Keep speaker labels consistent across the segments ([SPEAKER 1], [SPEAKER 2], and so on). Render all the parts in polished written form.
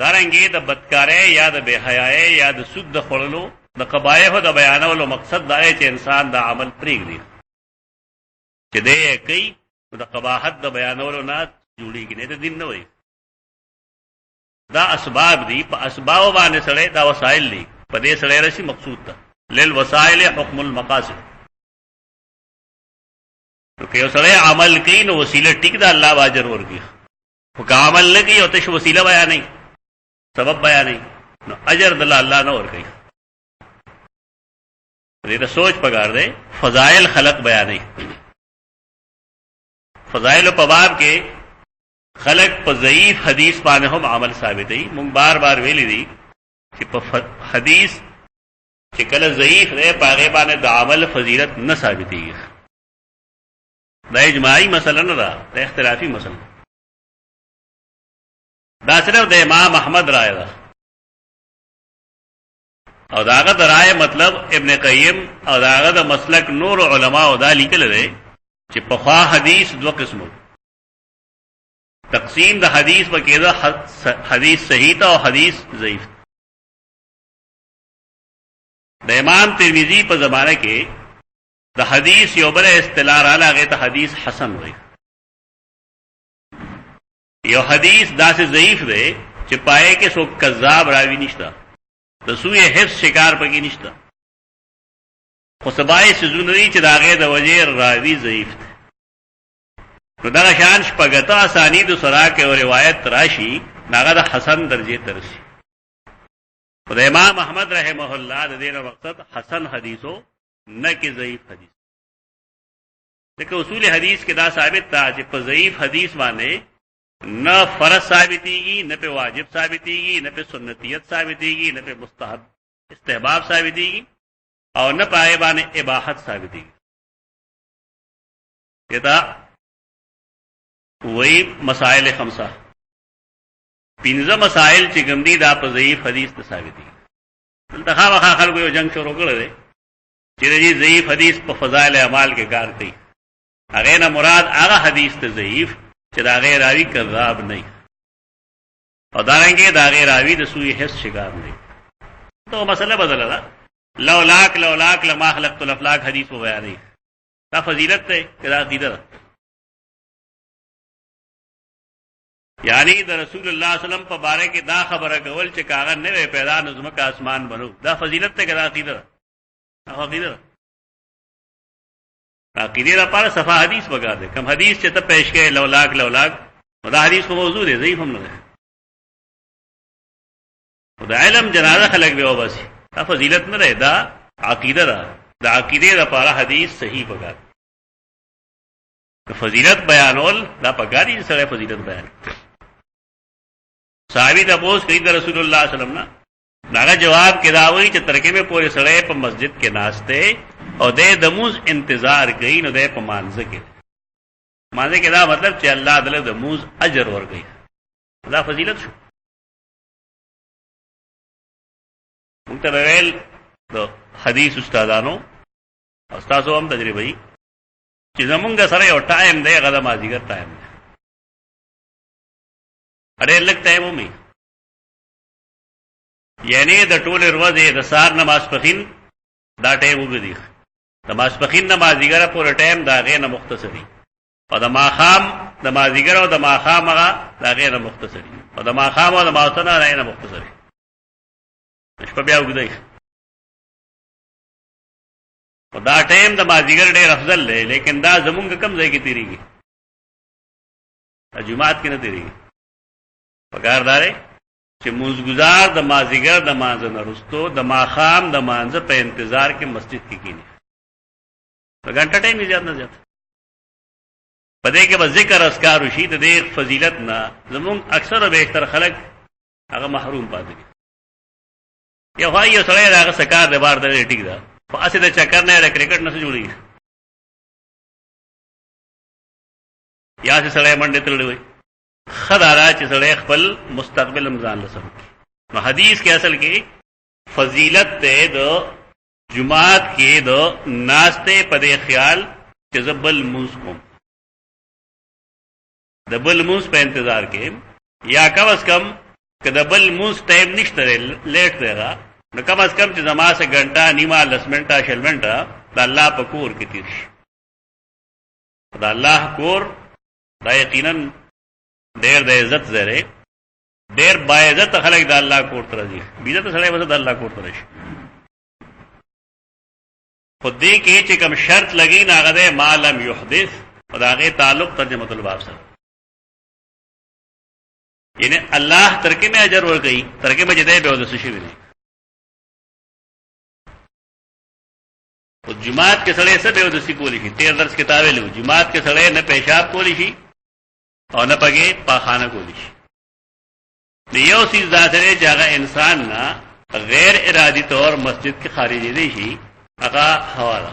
[SPEAKER 1] دارنګې د بدکارۍ یا د بے حیاۍ یا د سود د خوړلو د قبایحو د بیانولو مقصد دا دی چې انسان دا عمل پرېږدي، چې دی یې کوي نو د قباحت د بیانولو نه جوړېږي، نه د دین نه وایي. دا اسباب دي، په اسبابو باندې سړی دا وسایل دي، په دې سړی رسي مقصود ته. للوسائل حکم المقاصد. نو که یو سړی عمل کوي نو وسیله ټیک ده، الله به اجر ورکړي. خو که عمل نه کوي او تش وسیله بیانوي، سبب بیانوي، نو اجر د الله نه ورکوي. دې ته سوچ پکار دی. فضائل خلق بیانوي. فضائل په باب کې خلق په ضعیف حدیث باندې هم عمل ثابتوي. مونږ بار بار ویلي دي چې په حدیث چې کله ضعیف دی په هغې باندې د عمل فضیلت نه ثابتېږي. دا اجماعي مسله نه ده، دا اختلافي مسله. دا صرف د امام احمد رائے ده، او داغه د رائے مطلب ابن قیم او داغه د مسلک نور علماء او دا لیکل دي چې په خوا حدیث دو قسمو. تقسیم د حدیث په کې ده حدیث صحیح ته او حدیث ضعیف. د امام ترمذی په زمانه کې د حدیث یو بل اصطلاح راغله، هغه ته حدیث حسن وایي. یو حدیث داسې ضعیف دی چې پائے کې څوک کذاب راوی نشته، د سوء حفظ شکار پکې نشته، خو سبای سيزونه دي چې د هغې د وجې راوي ضعیف دی. نو دغه شان شپږته اسانید سره کې او روایت راشي، هغه د حسن درجې ته رسي. خو د امام احمد رحمه الله د دې نه مقصد حسن حدیثو نه کې ضعیف حدیث. ځکه اصول حدیث کې دا ثابت تا چې په ضعیف حدیث باندې نه فرض ثابتېږي، نه په واجب ثابتېږي، نه په سنتیت ثابتېږي، نه په مستحب استحباب ثابتېږي، او نه په هغې باندې اباحت ثابتېږي. دا وہی مسائل خمسہ، پنځه مسائل چې کوم دي دا په ضعیف حدیث ته ثابت دي. دلته خامخا خلکو یو جنګ شروع کړی دی چې د ضعیف حدیث په فضائل اعمال کې کار کوي. هغې نه مراد هغه حدیث ته ضعیف چې د هغې راوي کذاب نه وي، او دارنګې د هغې راوي د سوء حفظ شکار نه وي. دا مسله بدله ده. لولاک لما خلقت الافلاک حدیث و بیانوي. دا فضیلت دی که دا عقیده ده؟ یعنی د رسول الله صلی الله علیه وسلم په باره کې دا خبره کول چې کاغه نه وي پیدا نو ځمکه اسمان بنو، دا فضیلت ته کې دا عقیده ده؟ هغه عقیده ده. عقیده لپاره صفه حدیث وګار دي. کوم حدیث چې ته پیش کړي لولاک دا حدیث کو موضوع دی، ضعیف هم نه ده. دا علم جنازه خلق به وباسي، دا فضیلت نه ده، دا عقیده ده. دا عقیده لپاره حدیث صحیح وګار. که فضیلت بیانول دا پکاري چې سره فضیلت بیان. صحابي تاسو کوي د رسول الله صلی الله علیه وسلم نه، داغه جواب کې دا وایي چې ترکه مې پورې سړی په مسجد کې ناشته او د موز انتظار کوي، نو د په مانځه کې دا مطلب چې الله تعالی د موز اجر ورکړي. دا فضیلت شو. موږ ته ویل د حدیث استادانو او تاسو هم تجربه وي چې زمونږ سره یو ټایم دی، هغه د مازدیګر ټایم دی. ډېر لږ ټایم ومي، یعنی د ټولې ورځې د سهار نه ماسپښین دا ټایم وګدي، د ماسپښین نه مازدیګره پورې ټایم د هغې نه مختصر دي، او د ماښام د مازدیګر او د ماښام هغه د هغې نه مختصر دي، او د ماښام او د ماوسه نه هغې نه مختصر دي. شپه بیا اوږده وي. دا ټایم د مازدیګر ډېر افضل دی، لیکن دا زمونږ کم ځای کې تېرېږي، جماعت کې نه تېرېږي. پکار دا دی چې مونځګزار د مازدیګر د مانځه نه وروستو د ماښام د مانځه په انتظار کې مسجد کې کښېني. ګنټه ټایم یې زیات نه زیات. په دې کې به ذکر اذکار وشي. د دې فضیلت نه زمونږ اکثر او بیشتر خلک هغه محروم پاتې دي. یو وایي یو سړی د هغه څه کار دی، بار دی ټیک ده، خو هسې د چکر نه د کرکټ نه څه جوړېږي. یا چې سړی منډې تللی وي، ښه دا ده چې سړی خپل مستقبل هم ځان له سم کړي. نو حدیث کې اصل کې فضیلت دی د جماعت کې د ناستې په دې خیال چې زه بل لمونځ کوم، د بل لمونځ په انتظار کې، یا کم از کم که د بل مونږ ټایم نشته لیټ دی نو کم از کم چې زما سه غنټه نیمه 10 منټه 10 منټه د الله په کور کې تیر شي. د الله کور دا یقینا ډېر د عزت زره ډېر با عزت خلک د الله کور ته راځي. بیزت سره وسه د الله کور ته راشي. خود دې کې چې کوم شرط لګی ناغه ده مالم یحدث او داغه تعلق ترجمه الباب سره، یعنی الله ترکه میں اجر ورکړي، ترکه میں جدای به ودس شي ویني. او جماعت کې سړی څه به ودس کولی شي، تیر درس کتابه لو جماعت کې سړی نه پیشاب کولی شي او نه پګې پاخانه کولی شي. یو چیز ذاتره چې هغه انسان نه غیر ارادي طور مسجد کې خارج دي شي هغه حواله.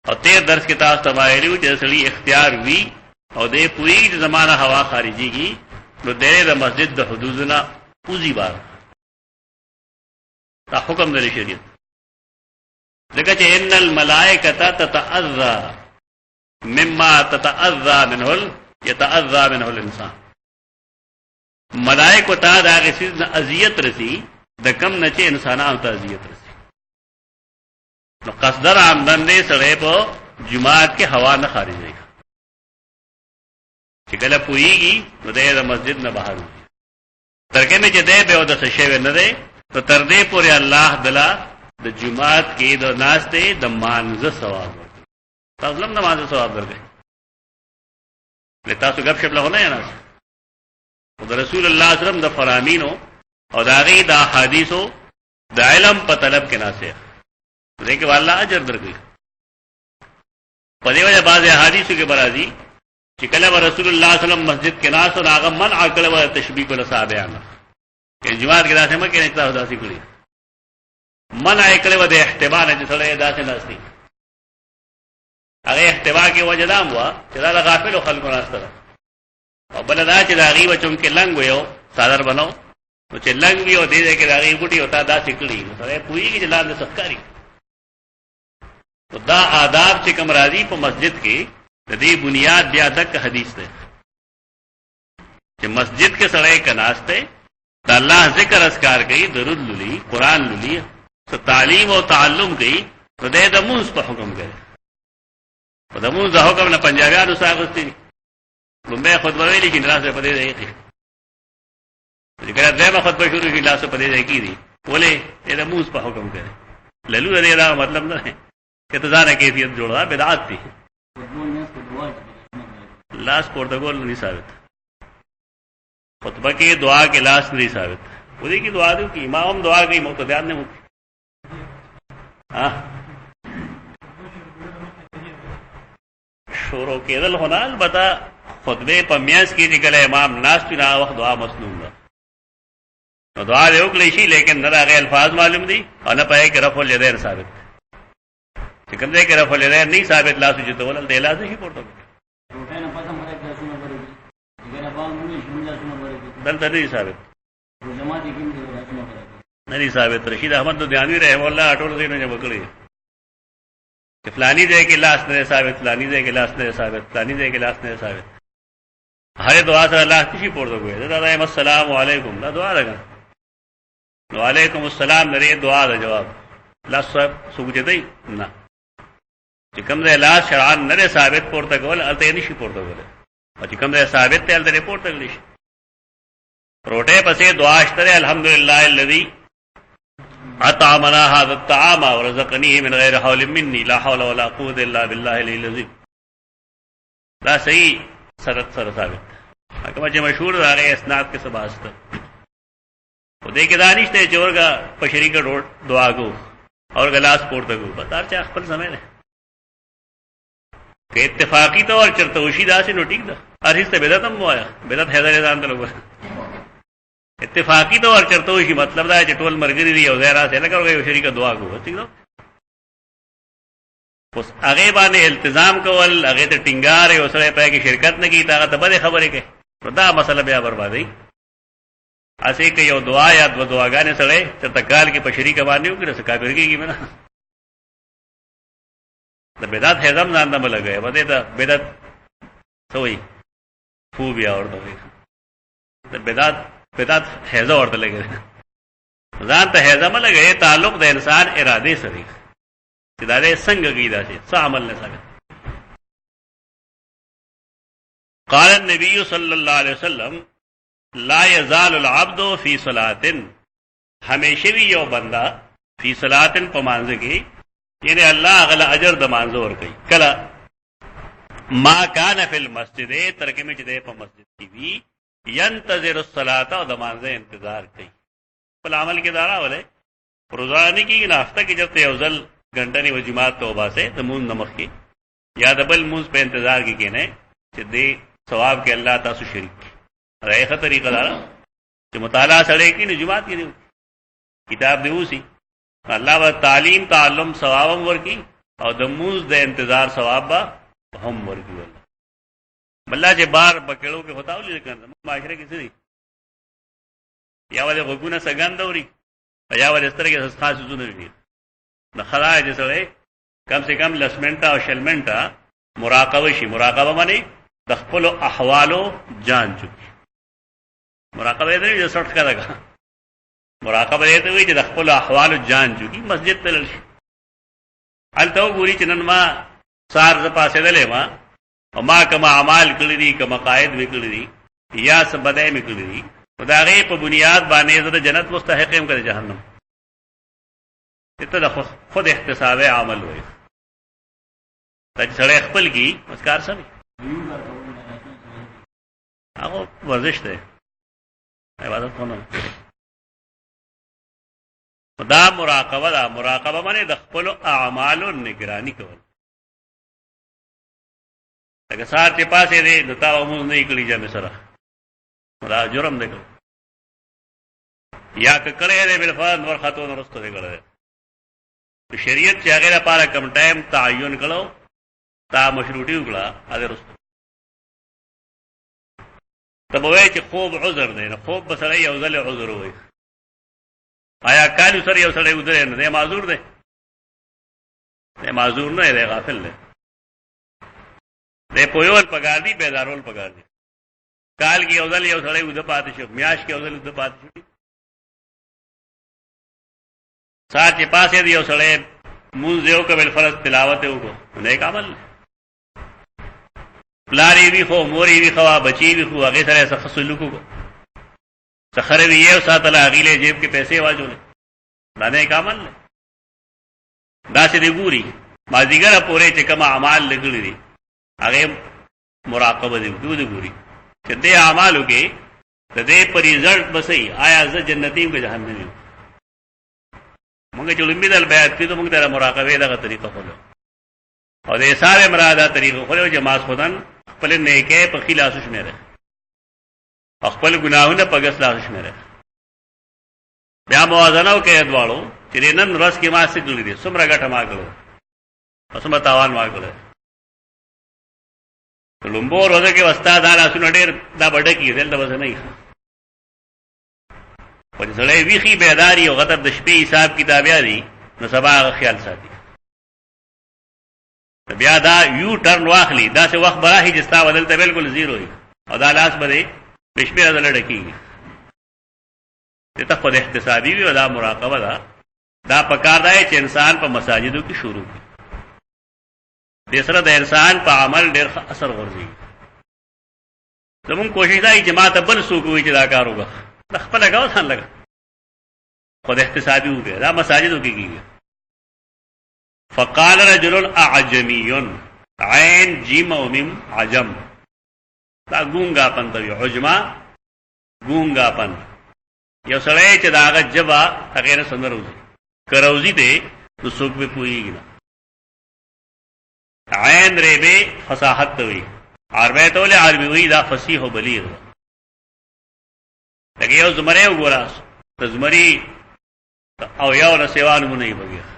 [SPEAKER 1] او تیر درس کې تاسو تمایلو چې سړی اختیار وی او دې پوری زمانہ هوا خارجيږي نو د مسجد د حدودنا پوزي بار دا حکم دی شریعت. لکه چې ان الملائکه تتأذى مما تتأذى منه يتأذى منه الانسان. ملائکه ته دا غسیز اذیت رسی د کم نه چې انسانانو ته اذیت رسی. نو قصدر آمدن دې سړی په جماعت کې هوا نه خارجي چې کله پوریږي نو د مسجد نه بهر وي. ترکه مې چې دی به د څه شی نه دی ته تر دې پورې الله تعالی د جمعات کې د ناس ته د مانزه ثواب ورکړي. تاسو هم د مانزه ثواب درکړي. لته تاسو غب شپ له نه نه او د رسول الله صلی الله علیه وسلم د فرامینو او د هغه د احادیثو د علم په طلب کې ناسه دې کې والله اجر درکړي. په دې وجه بعض احادیثو کې برازي چې کله رسول الله صلی الله علیه وسلم مسجد کې ناس او هغه منع کړو او تشبیه کول صحابهانو چې جماعت کې داسې مکه نه تاسو داسې کړی منع کړو د احتمال چې سره داسې ناشتي هغه احتوا کې وجدام وا چې دا غافل خلکو ناشته او بل دا چې دا غیب چون کې لنګ ویو صادر بنو نو چې لنګ ویو دې کې دا غیب بوټي او تا داسې کړی نو سره پوریږي چې لاندې سخکاری. دا آداب چې کوم راځي په مسجد کې د دې بنیاد بیا تک حدیث ده چې مسجد کې سړی کناسته د الله ذکر اذکار کوي، درود لولي، قران لولي، تعلیم او تعلم کوي، نو د موږ په حکم کوي. په د موږ حکم نه پنجابیانو ساغستي لومبه خطبه ویلي چې ناس په دې ځای کې چې کله دغه خطبه شروع شي لاس په دې ځای کې دي ولې د موږ په حکم کوي. للو دې دا مطلب نه ہے کہ تو ځانه کیفیت جوړه بدعت دي. لاس پورتګول نه ثابت، خطبه کې دعا کې لاس نه ثابت. ودې کې دعا دي چې امام دعا کوي مقتدیان نه وکړي. شروع کېدل هونه البته خطبه په میاس کې چې کله امام ناس نه وخت دعا مسنون ده نو دعا یې وکړي شي، لیکن نه هغه الفاظ معلوم دي او نه پای کې رفع الیدین ثابت. چې کوم ځای کې رفع الیدین نه ثابت لاس چې ته ولل د لاس شي پورته دلته نه ثابت نه ثابت. رشید احمد دیانوی رحم الله ټول دینه جمع کړی چې فلانی ځای کې لاس نه ثابت، فلانی ځای کې لاس نه ثابت، فلانی ځای کې لاس نه ثابت. هر دعا سره الله کشي پورته کوي. دا دایم السلام علیکم دا دعا ده. وعلیکم السلام لري دعا ده جواب. لاس سوچ دی نه چې کوم ځای لاس شرعاً نه ثابت پورته کول الته نشي پورته کول او چې کوم ځای ثابت ته الته پورته کول شي. روټه پسې دعا شته الحمدلله الذي اطعمنا هذا الطعام ورزقنيه من غير حول مني لا حول ولا قوه الا بالله العلي العظيم. دا صحیح سره ثابت. هغه چې مشهور راغی اسناد کې سباسته او دې کې دانشته چې ورګه په شریکه دعا کو اور ګلاس پورته کو بتار چې خپل سمې نه کې اتفاقی طور چرته وشي داسې نو ټیک ده. هر هیڅ بدعت هم وایا بدعت حیدر ځان ته لګو اتفاقی طور چرته وشي مطلب دا چې ټول مرګري دی او زهرا سره لګوي شریکه دعا کو ٹھیک ده. اوس هغه باندې التزام کول هغه ته ټینګار او سره پای کې شرکت نه کی تا ته بده خبره کې دا مسله بیا بربادي. اسې کې یو دعا یا دو دعاګانې سره چې تکال کې په شریکه باندې وکړه څه کافر کېږي منا د بدعت هضم ځان ته لګي بده دا بدعت سوې فو بیا ورته د بدعت بدعت حیزه ورته لګي ځان ته حیزه ما لګي تعلق د انسان اراده سره چې دا دې څنګه کیدا شي څه عمل نه سره. قال النبي صلى الله عليه وسلم لا يزال العبد في صلاة ہمیشہ بھی یو بندہ فی صلاة پمانځ کې یعنی الله غل اجر د مانځ ور کوي کلا ما کان فی المسجد ترکه میں چې په مسجد کې وی ينتظر الصلاة او د مانځ انتظار کوي په عمل کې دارا ولې روزانه کې ناشته کې جب ته افضل غنټه نه وجماعت توبه سے د مون نمخ کې یا د بل مون په انتظار کې کینه چې دې ثواب کې الله تاسو شریک رايخه طریقه دارا چې مطالعه سره کې نه جماعت کې کتاب دی وسی الله و تعلیم تعلم ثواب ورکی او د موز د انتظار ثواب هم ورکی والله بلله چې بار بکړو کې ہوتا ولې کنه معاشره کې څه یا ولې غوونه سګندوري یا ولې سترګې خاص زونه دي د خدای دې سره کم سے کم لسمنټا او شلمنټا مراقبه شي. مراقبه معنی د خپل احوالو جان چوکي مراقبه دې جو سټ کړه مراقبه دې ته وی چې د خپل احوالو جان چوکي مسجد ته لړ شي الته وګوري چې نن ما سار ز پاسه دلې ما او ما کما اعمال کړی دي کما قائد وکړي دي یا سبدای وکړي دي خدای په بنیاد باندې د جنت مستحق هم کړي جهنم ته د خود احتساب عمل وي چې سره خپل کی مسکار سم هغه ورزش ده عبادت کوو دا مراقبه دا مراقبه باندې د خپل اعمالو نگرانی کول اګه سار چې پاسه دې د تا موږ نه کړی جامه سره دا جرم دی یا کړه دې بل فاض ور خاتون ورسته دې کړه شریعت چې هغه لپاره کم ټایم تعین کړو تا مشروطی وکړه هغه رسته تبوي چې خوب عذر دی نه خوب بسره یو ځل عذر وای آیا کالو سره یو سره ودره نه معذور دی نه معذور نه دی غافل دی دې پویول پګار دی بیدارول پګار دی کال کې یو ځل یو سره ود پاتې شو میاش کې یو ځل ود پاتې شو سات چې پاسه دی یو سره مونږ یو قبل فرض تلاوت وکړو نیک عمل پلاری وی خو موري وی خوا بچي وی خو هغه سره څه سلوک کو سخره وی یو ساتله غیله جیب کې پیسې واجولې دا نه کامل دا چې دی ګوري مازیګره پورې چې کوم اعمال لګړي دي هغه مراقبه دی ګوري چې دې اعمالو کې د دې پر رزلټ بسې آیا زه جنتی کې جهنمی موږ چې لمبیدل بیات کې ته موږ ته مراقبه دغه طریقه خلو او دې ساره مراده طریقه خلو چې ماس خدان خپل نیکه په خلاص شمیره خپل ګناهونه په ګس لاس شمیره بیا موازنه وکړي دوالو چې نن ورځ کې ما څه کړی دي څومره ګټه ما کړو څومره تاوان ما کړو لومبو روزه کې استاد اعلی سن ډېر دا بډه کې دلته وځ نه په دې سره ویخي بیداری او غتر د شپې حساب کتابیا دي نو سبا خیال ساتي بیا دا یو ټرن واخلي دا څه وخت براهي چې ستا ودلته بالکل زیرو وي او دا لاس بده بشمیر دلته کیږي ته په احتسابي وي دا مراقبه دا پکار دی چې انسان په مساجدو کې شروع کړي د سره د انسان په عمل ډېر اثر ورځي زمون کوشش دی چې ما ته بل څوک وي چې دا کار وکړه خپل غاو ځان لګا خود احتسابي وي دا مساجدو کې کیږي فقال رجل اعجمي عين جيم او ميم عجم دا ګونګا پن ته عجما ګونګا پن یو سړی چې داغه جبا هغه نه سندروزي کروزي دې نو څوک به پويږي نه عین ریبه فصاحت وي عربی ته له عربي وي دا فصیح او بلیغ لکه یو زمره وګوراس تزمری او یو رسوان مونږ نه بګي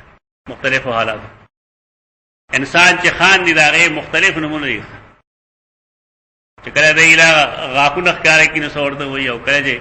[SPEAKER 1] مختلف حالات انسان چې خان دي دا غي مختلف نمونه دي چې کله دی لا غاکو نخکارې کینو سورته وي او کله چې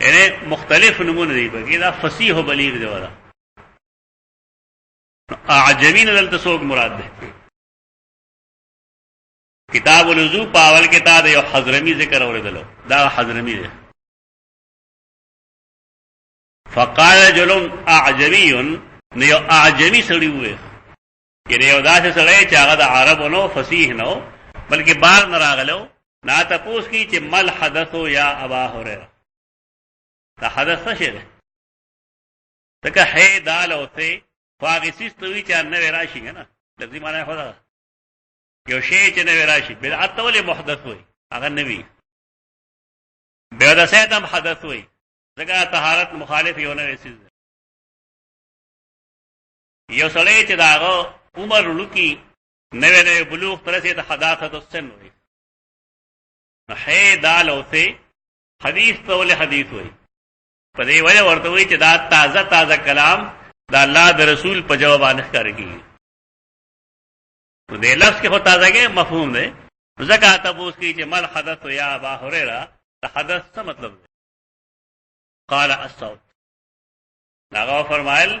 [SPEAKER 1] یې مختلف نمونه دي بګي دا فصیح او بلیغ دی ولا اعجمین دلته څوک مراد ده کتاب الوضو پاول کې تا د یو حضرمی ذکر اوریدلو دا حضرمی دی فقال رجل اعجمي نو یو اعجمی سړی وې یعنی یو داسې سړی چې هغه د عربو نو فصیح نو بلکې بار نه راغلو نا تپوس کی چې مل حدثو یا ابا هريره دا حدث څه شی دی تکه هي دال اوته فاغسیس توی چې نه راشي نه لفظي معنی خو دا یو شی چې نه راشي بدعت ولې محدث وي هغه نوی به دا سیدم حدث وي ځکه طهارت مخالف یو نه وسیز یو سړی چې داغه عمر لکی نوې بلوغ ترسه ته حداثت السن وي هي دال اوته حدیث ته ولې حدیث وي په دې وجه ورته وي چې دا تازه کلام دا الله د رسول په جواب باندې ښکار کیږي نو دې لفظ کې هو تازهګي مفهوم دی ځکه تاسو کې چې مل حدث یا ابا هريره دا حدث څه مطلب دی قال الصوت هغه فرمایل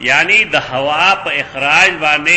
[SPEAKER 1] یعنی د هوا په اخراج باندې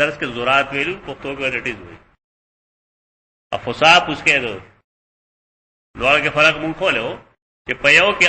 [SPEAKER 1] درس کې زورات ویلو پښتو کې رټیز وي افصاح پوښکې دو دوړ کې فرق مونږ کولو چې په یو کې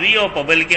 [SPEAKER 1] وی او په بل کې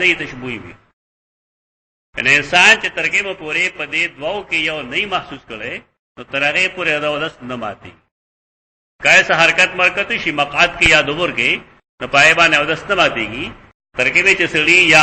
[SPEAKER 1] نه تشبوهي وي ان انسان چې ترکیب پورې په دې دوو کې یو نه محسوس کړي نو ترغه پورې دا ودس نه ماتي کایسه حرکت مرکت شي مقعد کې یا دبر کې نو پای باندې ودس نه ماتيږي ترکیب چې سړي یا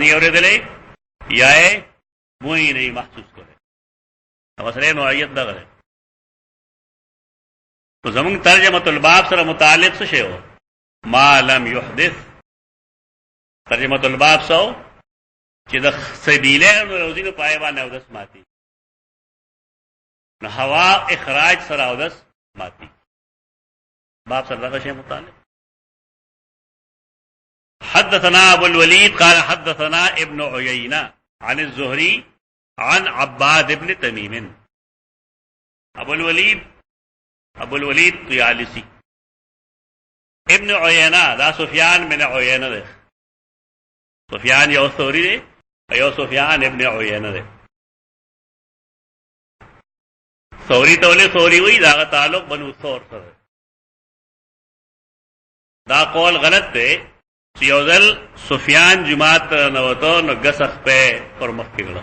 [SPEAKER 1] نه اورېدلې یا یې موي نه محسوس کړي او سره نوعیت دا غره تو زمون ترجمه الباب سره متعلق څه شی و ما لم يحدث ترجمه الباب سو چې د سبیله نو روزینو پای باندې اودس ماتي نو هوا اخراج سره اودس ماتي باب سره دا شی متعلق حدثنا ابو الوليد قال حدثنا ابن عيينة عن الزهري عن عباد بن تميم ابو الوليد طيالسي ابن عيينة دا سفيان بن عيينة ده سفيان یو ثوري ده یو سفيان ابن عيينة ده ثوري توله ثوري وی دا تعلق بنو ثور سره دا قول غلط ده چې یو ځل سفيان جماعت نوته نو غسخ په پر مخ کېږي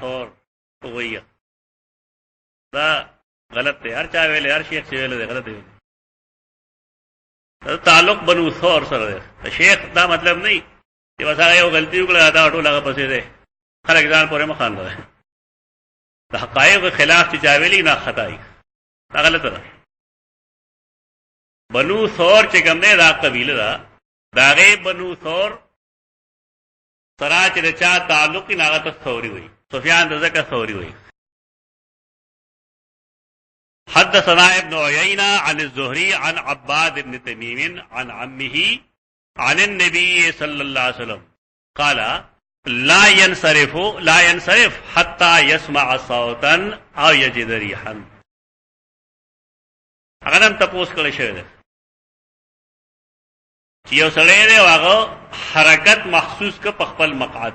[SPEAKER 1] ثور وی دا غلط دی هر چا ویل هر شیخ ویل دی غلط دی دا تعلق بنو ثور سره دی شیخ دا مطلب نه چې وسه یو غلطي وکړه دا ټول هغه پسې دی هر ځان پورې مخان دی د حقایق خلاف چې چا ویلي نه خدای دا غلط ده بنو ثور چې کوم دی دا قبیله ده دا غي بنو ثور سره چې چا تعلق نه هغه ته ثوري وي سفيان د زکه ثوري وي حدثنا ابن عيينة عن الزهري عن عباد بن تميم عن عمه عن النبي صلى الله عليه وسلم قال لا ينصرف حتى يسمع صوتا او يجد ريحا اگر هم تپوس کړی شوی دی چې یو سړی دی هغه حرکت محسوس ک په خپل مقعد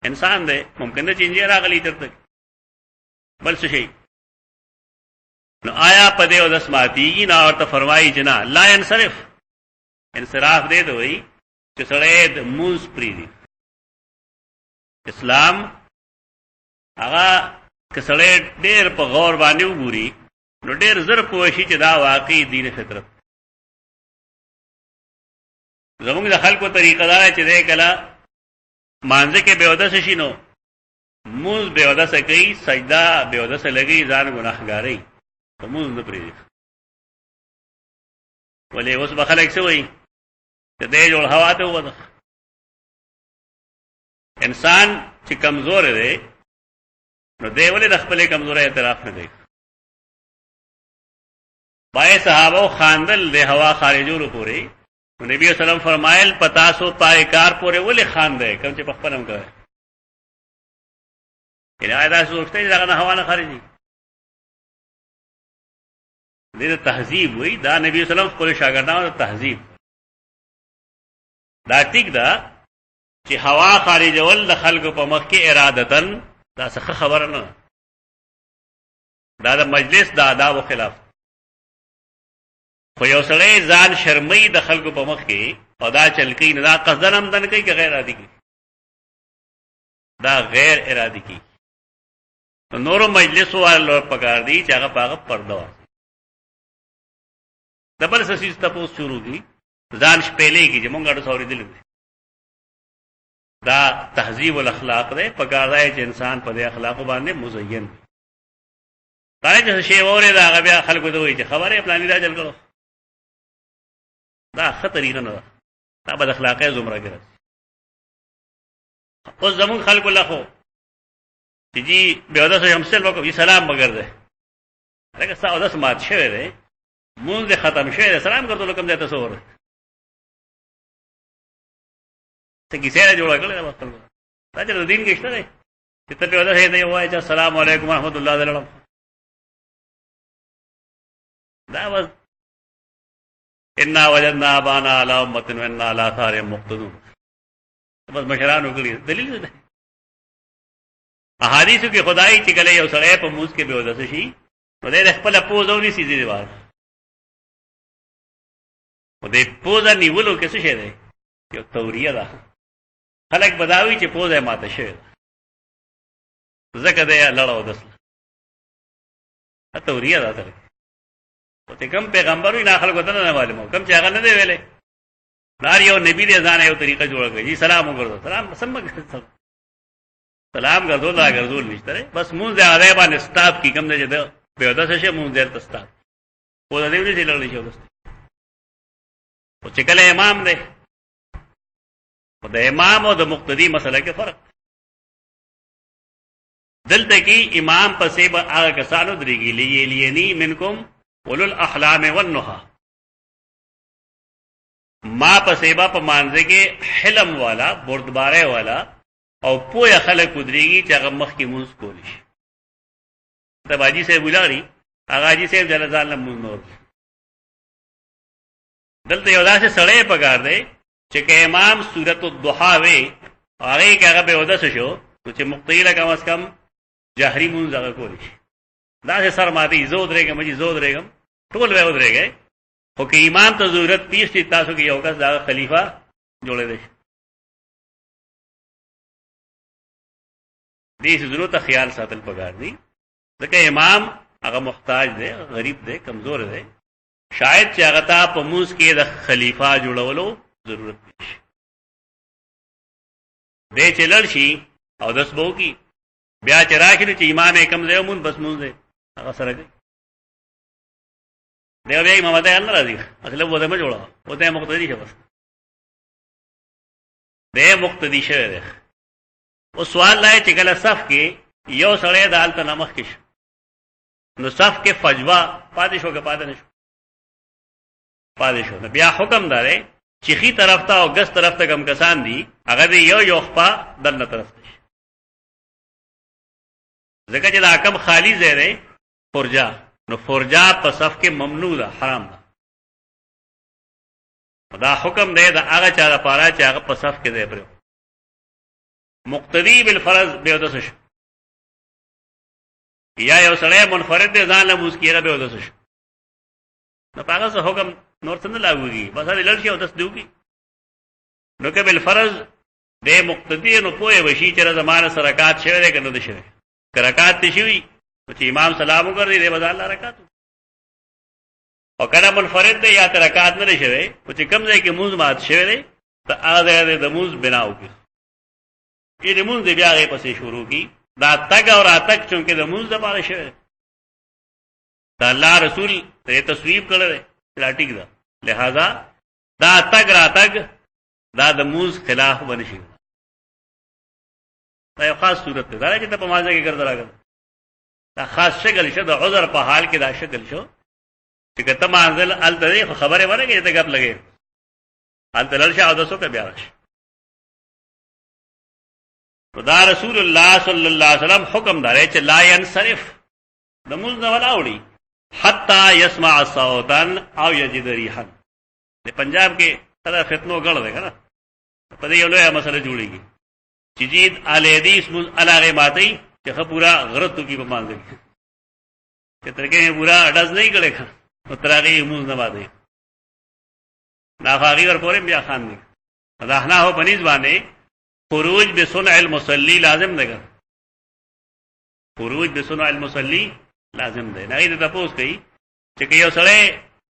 [SPEAKER 1] انسان دی ممکن ده چې انجیر راغلی ترته بل څه شي نو آیا په دې او د سماتیږي نه ورته فرمایي چې نه لا ينصرف انصراف دې دوی چې سړی د موز پری دی اسلام هغه کسړی ډېر په غور باندې وګوري نو ډېر زر پوه شي چې دا واقعي دین فطرت زموږ د خلکو طریقه دا چې دې کله مانځه کې به ودس شي نو موز به ودس کوي سجدا به ودس لګي ځان ګناهګاری موز نه پری ولې اوس به خلک څه وایي چې دې جوړ هوا ته وځه انسان چې کمزور دی نو دې ولې د خپلې کمزورۍ اعتراف نه کوي بای صحابه خاندل د هوا خارجولو پوری نبی صلی الله علیه وسلم فرمایل پتا سو پایکار پوری ولې خاندې کوم چې په خپل هم کوي یعنی دا سوچته چې دا هوا نه خارجي دې تهذیب وای دا نبی صلی الله علیه وسلم خپل شاګردانو ته تهذیب دا ټیک دا چې هوا خارجول د خلکو په مخ کې ارادتن دا څه خبره نه، دا د مجلس د آدابو خلاف. خو یو سړی ځان شرمۍ د خلکو په مخ کې او دا چل کوي، نه دا قصدن همدن کوي که غیر ارادي کوي؟ دا غیر ارادي کوي. نو نورو مجلسو والو پکار دی چې هغه پاغه پرده واسي. د بل څه څیز تپوس شروع دي ځان شپېلې کې چې مونږ اړو سوري دي. دا تهذیب الاخلاق دی، پکار دی چې انسان په دې اخلاقو باندې مزین وي. دا چې شی وره دا هغه بیا خلکو ته وایي چې خبره پلاني دا چل کړو، دا خطرې نه ده، دا بد اخلاقه زمره ګرځي. اوس زمون خلکو لخوا چې جی بیا د څه همسل وکړي سلام وګرځي، لکه ساو د سمات شوی دی مونږ ختم شوی دی، سلام ګرځول کوم ځای ته سوور ته کیسه جوړه کړل دا وخت دا چې د دین کې شته دی چې ته بیا د هي وایي چې السلام علیکم ورحمت الله تعالی. دا was انا وجدنا ابانا على امه وانا على اثارهم مقتدون. بس مشران وکړي دلیل ده احادیثو کې خدای چې کله یو سړی په موږ کې به ودس شي نو دې خپل پوزونی سيزي دی وار او دې پوزا نیولو کې څه شه ده یو توریه ده. خلک بداوی چې پوزه ماته شوی زکه دې لړاو دس ا توریه ده ته او ته کوم پیغمبر وي نه خلکو ته نه معلومه کوم چې هغه نه دی ویلې نار یو نبی دې ځان یو طریقه جوړ کړی جی سلام وکړو سلام سم سلام ګرځول دا ګرځول نشته بس مونږ دې اړای باندې ستاپ کی کوم دې ده په ودا څه مونږ دې تستاپ او دې دې لړلې شو بس او چې کله امام دې او د امام او د مقتدی مسله کې فرق دلته کې امام پسې به هغه کسانو درېږي لینی منکم ولل الاحلام والنهى. ما پسې با په مانځه کې حلم والا بردباره والا او پوهه خلک ودرېږي چې هغه مخ کې مونږ کولی شي. ته باجی صاحب ولاري هغه حاجی صاحب جلال مونږ نور دلته یو داسې سړی پکار دی چې که امام سورۃ الضحى وي هغه کې هغه به ودس شو چې مقتدی له کم از کم جهري مونږ هغه کولی شي. دا چې سر ماتي زود رېګم مجي زود رېګم ټول به ودرېږي. خو که امام ته ضرورت پیښ شي تاسو کې یو کس دا خلیفہ جوړې دی دې ضرورت خیال ساتل پکار دی ځکه امام هغه محتاج دی غریب دی کمزور دی شاید چې هغه ته په موږ کې د خلیفہ جوړولو ضرورت شي دې چلل شي او داس بو کی بیا چې راکړي چې امام کم دی مون بس مونږ دی هغه سره دی دیو بیا امام ته نه راځي اصله وته ما جوړا وته مقتدی شه بس دې مقتدی شه دی. او سوال لای چې کله صف کې یو سړی د حالت نمخ کې نو صف کې فجوا پاتې شو کې پاتې نشو پاتې شو نو بیا حکم دارې چې خي طرف ته او ګس طرف ته کم کسان دي هغه دی یو خپا دنه طرف ته ځکه چې دا کم خالی ځای دی فرجا نو فرجا په صف کې ممنوع ده حرام ده. دا حکم دی دا هغه چا لپاره چې هغه په صف کې دی پرو مقتدی بالفرض به ودس شو یا یو سړی منفرد دی ځان له موږ کېره به ودس شو نو هغه څه حکم نور څه نه لاګوږي بس هغه لړ شي او دس دیوږي نو که بالفرض د مقتدی نو پوهه وشي چې زمانه سرکات شوی دی کنه د شوی کرکات شوی چې امام سلام وکړي دی بدل الله رکعت او کله منفرد دی یا رکعت نه شوی او چې کم ځای کې موږ مات شوی دی ته هغه د موږ بناو کې دې موږ بیا هغه پسې شروع کی دا تک او راتک چونکه د موږ لپاره شوی دا الله رسول ته تصویب کړل دا ټیک ده لہذا دا تک راتک دا د موږ خلاف ونشي. دا یو خاص صورت ده دا چې په مازه کې ګرځا راغله دا خاص شکل شو د عذر په حال کې دا شکل شو چې کته منزل ال ته خبره ورګه ته غپ لګي ال تلل شه د سو کې بیا راشي. دا رسول الله صلی الله علیه وسلم حکم داري چې لا ينصرف د موږ نه ولاوړي حتا يسمع صوتا او يجد ريحا. د پنجاب کې سره فتنو غړ دی کنه په دې یو لویه مسله جوړیږي چې جید اهل حدیث مون علاغه ماتي چې پورا غلط کی په مان دي چې ترګه پورا اډاز نه کړي نو ترغه مون نه ماده نافاغي ور پورې بیا خان دي راهنا هو بنیز باندې خروج بصنع المصلي لازم دی خروج بصنع المصلي لازم دی نه دې تاسو کوي چې یو سړی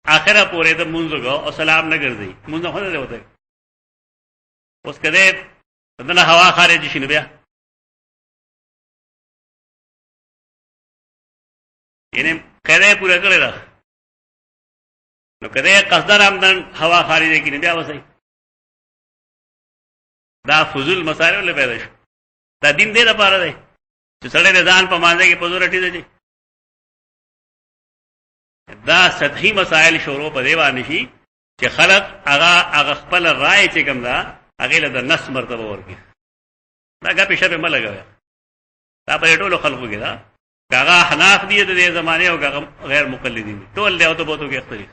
[SPEAKER 1] اخره پورې د مونږه او سلام نه ګرځي مونږ نه هونه وته اوس کده دنه هوا خارج شي نو بیا ینه کده پورا کړی دا نو کده قصدر آمدن هوا خارج کینې بیا وځي دا فضول مسائل له پیدا شو دا دین دې لپاره دی چې سړی د ځان په مانځي کې پزور اٹی دی دا سطحي مسائل شروع په دی باندې شي چې خلق هغه خپل رائے چې کوم دا هغه له نس مرتبه ورکړي دا غا پېښه به ملګوي دا په ټولو خلقو کې دا هغه حناف دي د دې زمانه او غیر مقلدین ټول له او ته بوتو کې اختلاف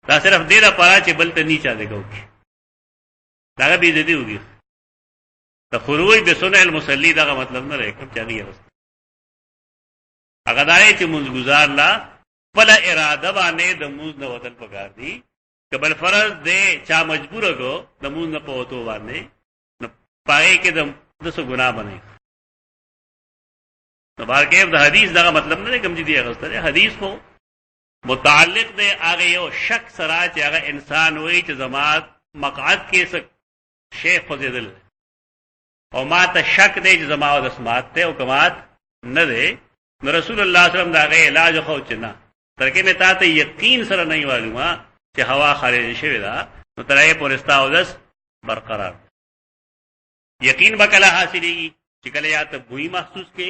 [SPEAKER 1] دا صرف دې لپاره چې بل ته نیچا دی کوي دا به دې وږي ته خروج به سنن المصلی دا مطلب نه لري کوم چاري اوس هغه دای چې مونږ گزار لا بل اراده باندې د موږ نه وتل پکار دي کبل فرض دې چا مجبور کو د موږ نه پوتو باندې نو پای کې د څه ګناه باندې نو بار کې د حدیث دا مطلب نه کوم چې دی هغه حدیث کو متعلق دې هغه یو شک سره چې هغه انسان وایي چې زمات مقعد کې څه شیخ فضیل او ما ته شک دی چې زما او د سمات ته او کمات نه دی نو رسول الله صلی الله علیه وسلم دا غي علاج خو چنا ترکه مې ته یقین سره نه معلومه چې هوا خارج شوی دا نو ترې پورستا او دس برقرار یقین وکړه حاصلېږي چې کله یا ته بوئی محسوس کې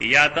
[SPEAKER 1] یا ته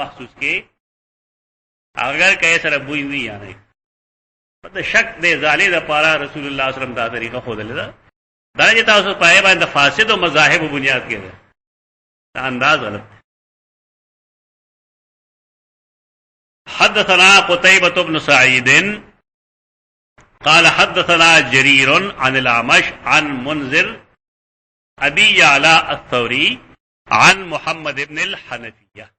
[SPEAKER 1] محسوس کې اگر کله سره بوئی وی یا نه مطلب شک دې زالې د پاره رسول الله صلی الله علیه وسلم دا طریقه خو دلته دا چې تاسو پای باندې فاسد او مذاهب او بنیاد کې ده دا انداز غلط حدثنا قتيبة بن سعيد قال حدثنا جرير عن الأعمش عن منذر أبي يعلى الثوري عن محمد بن الحنفية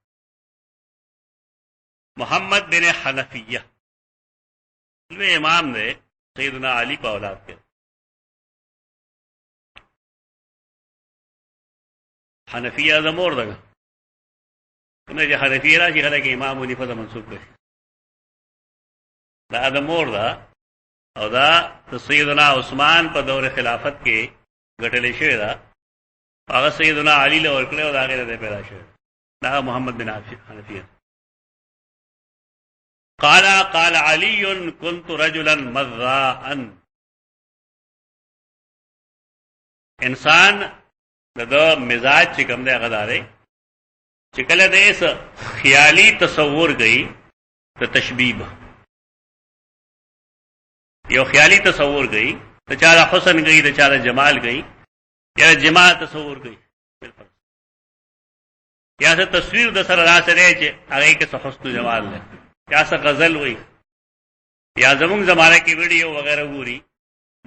[SPEAKER 1] محمد بن حنفية امام نے سیدنا علی په اولاد کې حنفیه زمور دغه کنه چې حنفیه راشي خلک امام حنیفه ته منسوب دي دا زمور دا او دا سیدنا عثمان په دور خلافت کې غټلې شوی دا هغه سیدنا علی له ورکړه او دا غیره ده پیدا شوی دا محمد بن حنفیه قال علي كنت رجلا مذاء انسان دا مزاج چې کوم دی هغه داري چې کله دې خیالي تصور گئی ته تشبیه یو خیالي تصور گئی ته چا حسن گئی ته چا جمال گئی یا جمال تصور گئی یا څه تصویر د سره راځي چې هغه کې څه حسن جمال ده یا څه غزل وای یا زموږ زمانه کې ویډیو وغیرہ ګوري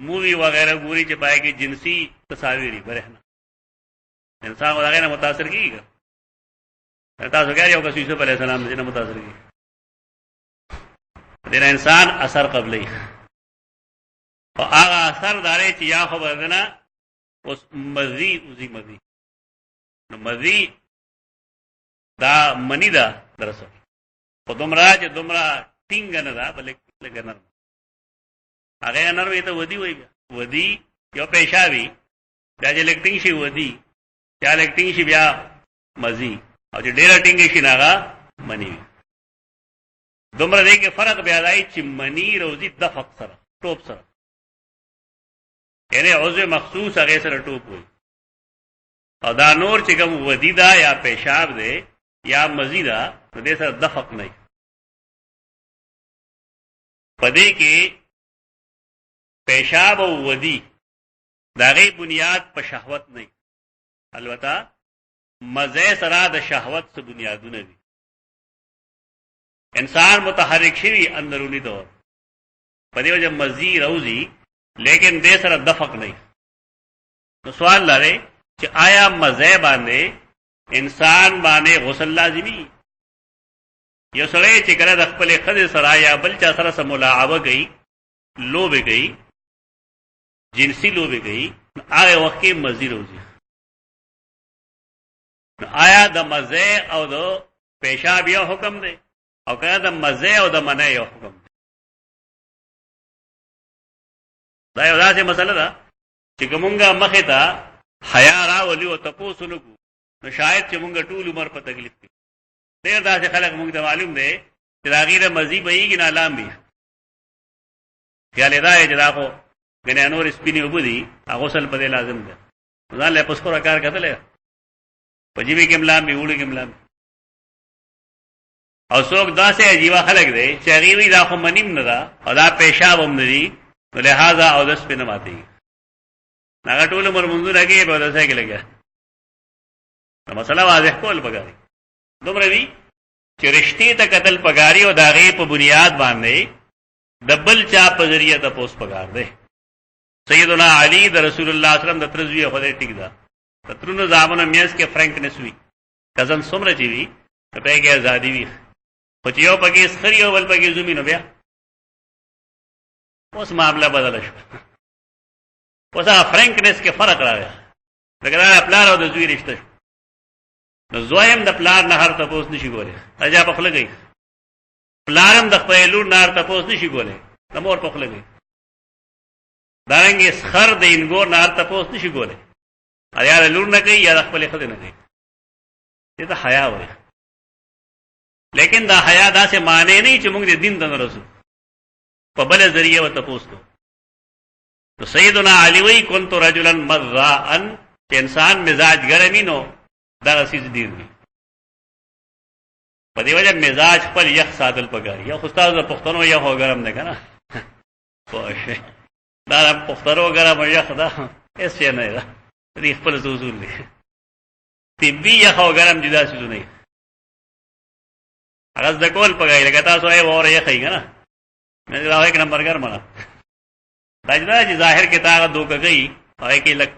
[SPEAKER 1] مووی وغیرہ ګوري چې پای کې جنسی تصاویري برهنه انسان هغه نه متاثر کیږي تاسو ګورئ یو کس یوسف علیه السلام دې نه متاثر کیږي دغه انسان اثر قبلی او هغه اثر داري چې یا خبر نه اوس مزي نو مزي دا منی دا درسه په دومره چې دومره ټینګ نه دا بلکې لګنر هغه نروي ته ودی وای ودی یو پېښاوي دا چې لګټینګ شي ودی یا لګټینګ شي بیا مزي او چې ډېر ټینګ شي ناغه منی دومره دې کې فرق بیا راځي چې منی روزي دفق سره ټوپ سره یعنی عضو مخصوص هغه سره ټوپ وي او دا نور چې کوم ودی دا یا پېښاب دی یا مزیدا دې سره دفق نه پدې کې پیشاب او ودی داغه بنیاد په شهوت نه البته مزه سره د شهوت څخه بنیادونه دي انسان متحرک شي اندرونی طور پدې وجه مزي روزي لیکن دې سره دفق نه. نو سوال لاره چې آیا مزه باندې انسان باندې غسل لازمي؟ یو سړی چې کله د خپل خځې سره یا بل چا سره سم ملاعبه کوي، لوبه کوي، جنسي لوبه کوي، هغه وخت کې مزي روزي. آیا د مزه او د پیشاب یو حکم دی او کله د مزه او د منع یو حکم دی؟ دا یو داسې مسله ده چې کومه مخه ته حیا راولي او تاسو نو نو شاید چې مونږ ټول عمر په تکلیف کې ډېر داسې خلک مونږ ته معلوم دی چې دا غیره مزي بهيږي نه لام بي خیال دا چې دا خو غنه نور سپینې وبدي هغه غسل په لازم ده. ځان له پسکو کار کتلې په جیبي کې ملام بي وړي کې ملام. او څوک داسې عجیب خلک دی چې غیوی دا خو منیم نه ده او دا پیشاب هم نه دي، نو لہذا او دس په نه ماتي هغه ټول عمر منځو راګي په داسې کې لګا. نو مسله واضح کول پکاري دومره وی چې رښتې ته قتل پکاري او داغه په بنیاد باندې دبل چا په ذریعہ ته پوس پکار دی. سیدنا علی د رسول الله صلی الله علیه وسلم د ترزوی خدای ټیک ده ترونو زامنه میاس کې فرانکنس وی کزن سمره چی وی په کې ازادي وی خو چې یو پکې سخري او بل پکې زمينو بیا اوس معاملہ بدل شو. اوس فرانکنس کې فرق راغی لکه دا پلار او د زوی رشتہ. نو زویم د پلار نه هر تاسو نشي ګوره اجا په خلګي، پلارم د خپل لور نه هر تاسو نشي ګوره د مور په خلګي، دارنګه سخر د انګور نه هر تاسو نشي ګوره ایا لور نه کوي یا خپل خدای نه کوي. دې ته حیا وایي. لیکن دا حیا دا سے معنی نه چې موږ د دین ته رسو په بل ذریعہ وته پوسټو. تو سیدنا علی وی كنت رجلا مذاء، چې انسان مزاج ګرمي نو دا رسیز ډیر دی. په دې وجه مزاج خپل یخ ساتل پکاري. یا استاد د پښتنو یو هو ګرم نه کنه پوښه دا پښتنو ګرم یخ دا هیڅ نه ده، دې خپل اصول دي. طبي یخ او ګرم جدا څه نه هغه د کول پکاري. لکه تاسو یې وره یې خی کنه مې دا یک نمبر ګرم نه دا چې ظاهر کې تا دوکه گئی هغه کې لک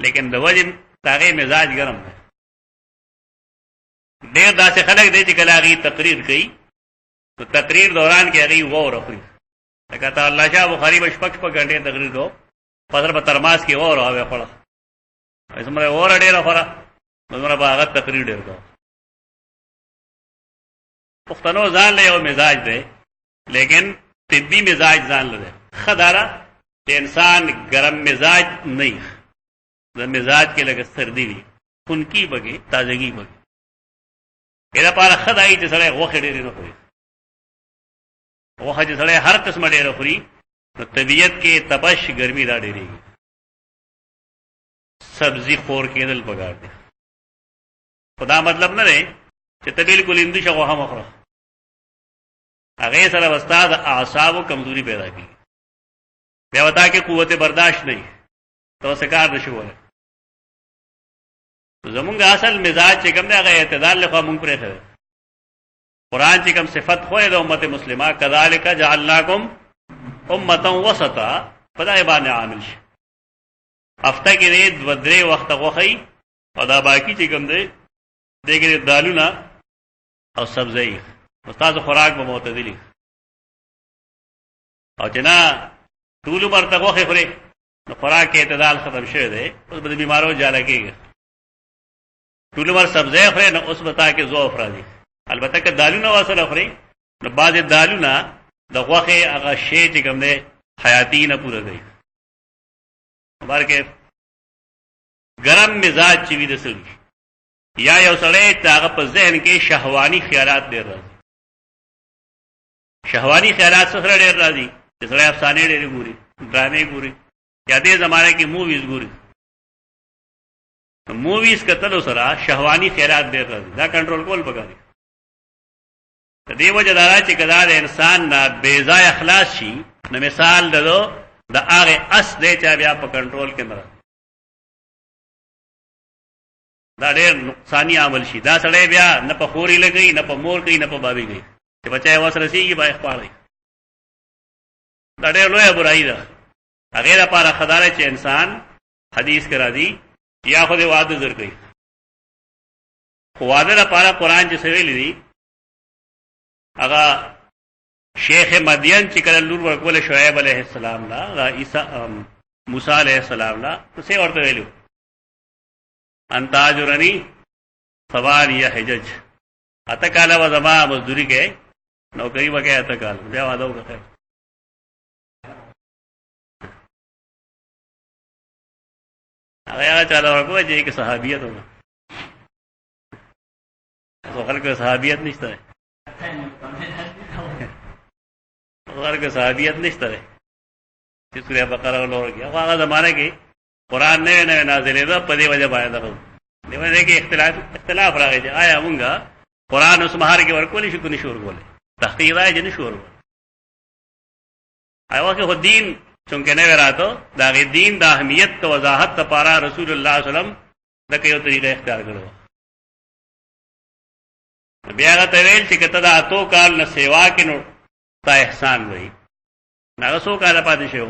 [SPEAKER 1] لیکن د وجه تاغه مزاج ګرم ده. ډېر داسې خلک دي چې کله هغه تقریر کوي تو تقریر دوران کې هغه وور اخلي. لکه تا الله شاه بخاری بشپک په غنډه تقریر کو پدر په ترماس کې وور اوه خړه اسمره وور ډېر خړه نو به هغه تقریر ډېر کو. پښتنو ځان له یو مزاج ده، لیکن طبي مزاج ځان له خدارا چې انسان ګرم مزاج نه د مزاج کې لګ سردی وي خونکی بګي تازگی بګي. اېدا پر خدای چې سره غوخه ډېر نه خوري، غوخه چې سره هر قسم ډېر خوري نو طبيعت کې تپش ګرمي را ډېریږي. سبزی خور کېدل پکار دي. خدا مطلب نه دی چې ته بالکل اندو شغه هم خوري، هغه سره استاد اعصاب کمزوري پیدا کی بیا وتا کې قوت برداشت نه تو سکار نشو وله. زمونږ اصل مزاج چې کوم دی هغه اعتدال له مونږ پرې خره. قران چې کوم صفت خو د امت مسلمه کذالک جعلناکم امه وسطا خدای باندې عامل شي. هفته کې دې درې وخت غوخی او دا باقی چې کوم دی دغه دالونه او سبزی استاد خوراک به معتدلی او جنا ټول مرته غوخه خوري نو خوراک کې اعتدال ختم شوه دی. اوس به بیمارو جاله کېږي ټول مر سبزی خوري نو اوس بتا کې ضعف راځي. البته که دالونه واسره خوري نو بعض دالونه د غوخه هغه شی چې کوم دی حیاتی نه پوره دی. بار کې ګرم مزاج چې وي د سړي یا یو سړی هغه په ذهن کې شهوانی خیالات ډېر راځي. شهوانی خیالات سره ډېر راځي چې سړی افسانې ډېر ګوري، ډرامې ګوري، یا دې زمانه کې موویز ګوري. موویز کتلو سره شهوانی خیالات ډېر راځي. دا کنټرول کول پکاري. د دې وجه دا چې کله انسان نه بے ځای اخلاص شي نو مثال دلو د هغه اس دې چې بیا په کنټرول کې نه راځي. دا ډېر نقصانی عمل شي. دا سړی بیا نه په خوري لګي، نه په مور کوي، نه په بابي کوي چې بچای وسره سیږي بای خپل. دا ډېر لوی برایي ده. هغه لپاره خدای چې انسان حدیث کرا دی یا خو دې وعده در کوي خو وعده لپاره قران چې سویل دي هغه شیخ مدین چې کله لور ورکول شعیب علیه السلام لا عیسی موسی علیه السلام لا څه ورته ویلو انت اجرنی ثوانیه حجج اته کاله و زما مزدوری کې نوکری وکړه اته کال بیا وعده وکړه هغه چاله ورکوه چې کې صحابیت وو خو خلک صحابیت نشته خلک صحابیت نشته چې سورہ بقره ولورږي هغه زمانه کې قران نه نازلې ده په دې وجه باندې ده دیوانه کې اختلاف راغی چې آیا مونږه قران اوس مهار کې ورکول شي کو نشو ورکول تحقیق راځي نه شو ورکول ایو کې خو دین څنګه نه وراتو دا غي دین د اهمیت او وضاحت لپاره رسول الله صلی الله علیه وسلم دا یو طریقه اختیار کړو بیا هغه ته ویل چې کته دا اتو کال نه سیوا کې نو تا احسان وای هغه سو کال پاتې شو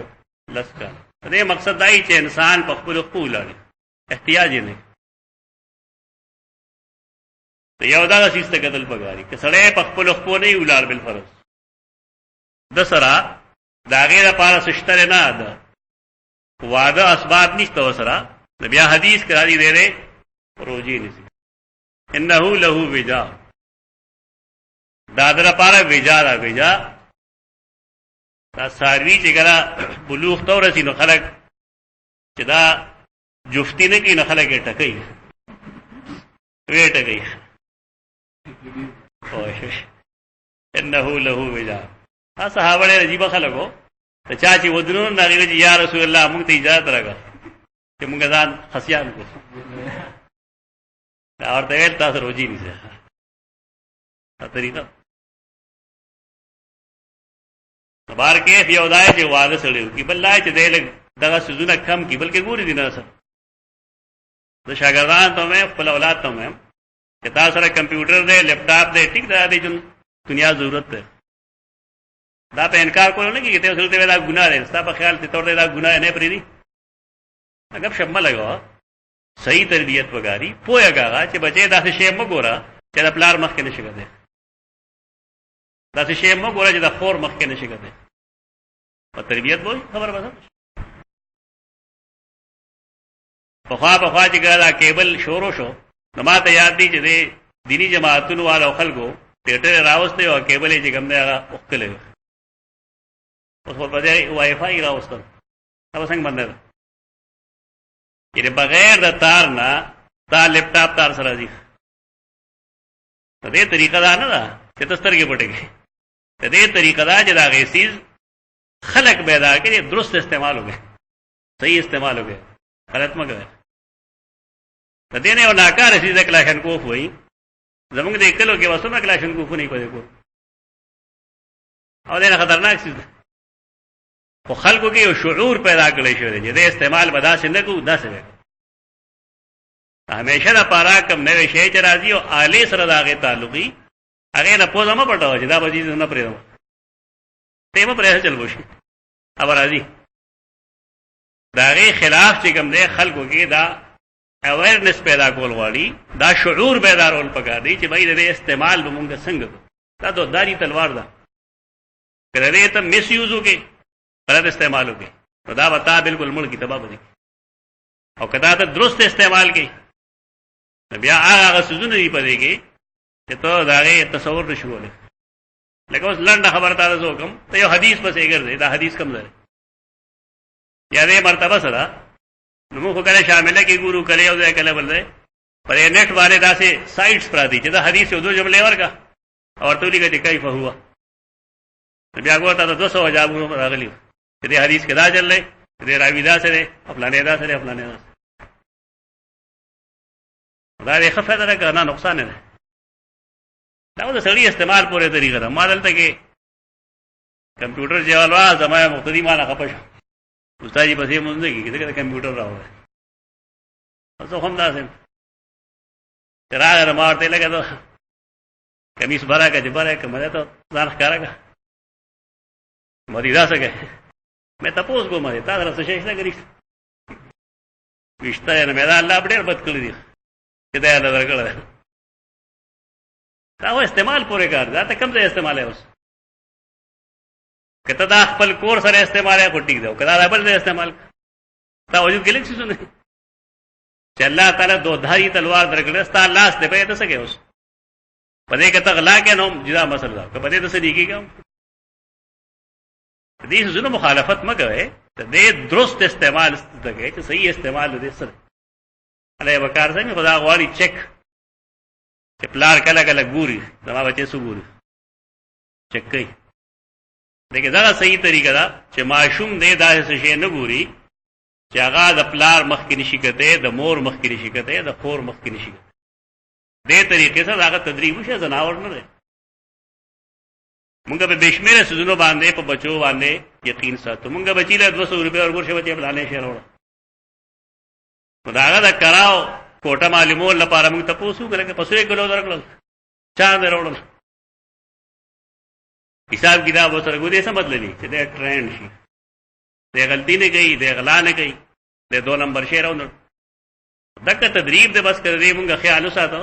[SPEAKER 1] لس کال دې مقصد دای چې انسان په خپل خپل لري احتیاج نه یو دا شیسته کتل پګاری که سړی په خپل خپل نه ولار بل فرض د سره دا غیر لپاره سشتره نه ده وعده اسباب نشته وسره بیا حدیث کرا دی دې روزي نسی انه له وجا دا در لپاره وجا را وجا دا ساروی چې ګره بلوغ تو رسی نو خلک چې دا جفتی نه کې نو خلک ټکې وې ټکې انه له وجا صحابه له عجیب خلکو ته چا چې ودرو نه غوږی یا رسول الله موږ ته اجازه راکړه چې موږ ځان خصيان کو دا ورته ویل تاسو روزي نیسه طریقه بار کې یو دای چې واده سړیو کې بل لای چې دغه سيزونه کم کی بلکې ګوري دي نه سره د شاګردان ته مې خپل اولاد ته مې چې تاسو سره کمپیوټر دی لیپټاپ دی ټیک دا دې جن دنیا ضرورت ده دا په انکار کول نه کیږي ته اصل ته ویلا ګناه ده ستا په خیال ته تور دا ګناه نه پری دي اگر شمه لګوا صحیح تربیت وګاری پوهیږي چې بچي داسې شی مګورا چې د پلار مخ کې نشي ګرځي داسې شی مګورا چې د خور مخ کې نشي ګرځي په تربیت وای خبر وځه په خوا چې ګالا کیبل شورو شو نو ماته یاد دي چې دینی جماعتونو والو خلکو ټیټر راوسته او کیبل چې کوم دی هغه وکړل اوس په دې وای فای راوستل دا څنګه باندې یې بغیر د تار نه تا لیپټاپ تار سره دی دې طریقه دا نه ده چې تاسو ترګه پټيږي دې طریقه دا چې دا غیسیز خلق پیدا کړي درست استعمال وکړي صحیح استعمال وکړي غلط مګر دې نه یو ناکاره شي د کلاشن کوف وای زمونږ دې کلو کې وسونه کلاشن کوف نه کوي کو او دې خطرناک شي خو خلکو کې یو شعور پیدا کړی شوی دی چې د استعمال بداسه نه کو داسه وکړي همیشه دا پارا کم نوې شی چې راځي او آلې سره داغه تعلقي هغه نه پوزه ما پټاو چې دا به دې نه پرېږدم ته ما پرې چل وشي خبر راځي داغه خلاف چې کوم دی خلکو کې دا اویرنس پیدا کول غواړي دا شعور بیدارول پکار دی چې بھائی دې استعمال به مونږ څنګه دا دوداري تلوار ده کله دې ته میس یوز وکي غلط استعمال وکي نو دا وتا بالکل ملک کی تباہ بدی او کدا ته درست استعمال کی بیا هغه سوزونه دی پدې کې چې ته داغه تصور نشوله لکه اوس لنډه خبره تاسو کوم ته یو حدیث پسې ګرځي دا حدیث کم ده یا دې مرتبه سره نو موږ کله شامله کې ګورو کله یو ځای کله بل ځای پر نیټ باندې داسې سایټس پر دي چې دا حدیث یو دو جملې ورکا او ته لري چې کیف هوا بیا ګورته 200 جواب راغلي دې حدیث کې دا چللې دې راوی دا سره خپلانه دا سره خپلانه دا یې خفه ده کنه نقصان نه دا د سړي استعمال پورې طریقه ده ما دلته کې کمپیوټر جوالوا زما مقتدی مال خپش استاد جی پسې مونږ کې کله کمپیوټر راوړل اوس هم دا سم ترا مارته لګا ته کمیس برا کا جبره کمره ته ځان ښکارا کا مری دا څنګه مې تاسو کومه تا سره څه شي نه غري وشته نه مې دا الله ډېر بد کړی دی چې دا نه درکړل دا و استعمال پورې کار دا ته کم ځای استعمال ہے اوس کته دا خپل کور سره استعمال ہے کو ټیک دی کدا دا بل ځای استعمال دا وجود کې لکه څه نه چې الله تعالی دو دھاری تلوار درکړه ستا لاس دې په تاسو کې اوس پدې کته غلا کې نو جدا مسله ده پدې تاسو دیږي دې زونه مخالفت مګوي ته دې درست استعمال دغه چې صحیح استعمال دې سره علی وقار څنګه خدا غواړي چک چې پلار کله کله ګوري زما بچي سو ګوري چک کوي دغه دا صحیح طریقه ده چې معشوم دې داسې شي نه ګوري چې هغه د پلار مخ کې نشي کته د مور مخ کې نشي کته د خور مخ کې نشي دې طریقې سره هغه تدریب وشه زناور نه ده مونږه به بشمیره سيزونو باندې په بچو باندې یقین ساتو مونږه بچی له 200 روپے اور ورشه بچي بلانه شهر وړه خداغه دا کراو کوټه معلومول لپاره موږ ته پوسو کړه پسې کولو درکړل چا نه وروړل حساب کتاب سره ګورې څه مطلب دی چې دا ټرند شي دې غلطی نه کوي دې غلا نه کوي دې 2 نمبر شهر ونه دغه تدریب دې بس کړې مونږه خیال وساتو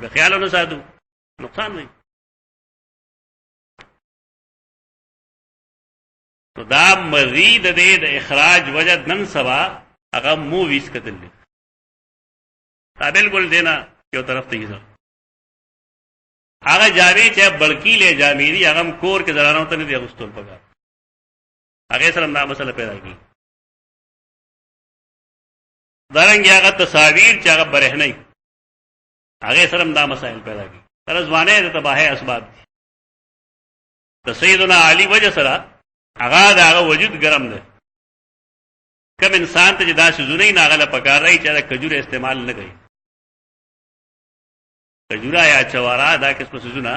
[SPEAKER 1] په خیال ونه ساتو نقصان وي تو دا مزید دې د اخراج وجد نن سبا هغه موویز کتل دي دا بالکل دینا یو طرف ته یې هغه جامې چې بلکی له جامې دي هغه کور کې زرانو ته نه دی غوستول پکار هغه سره دا مسله پیدا کی درنګ هغه تصاویر چې هغه برهنۍ هغه سره دا مسائل پیدا کی تر ځوانه د تباہی اسباب دي د سیدنا علی وجه سره هغه دا وجود ګرم ده کوم انسان ته دا شزونه نه غل پکار راي چې دا کجوره استعمال نه کوي کجوره یا چوارا دا قسم شزونه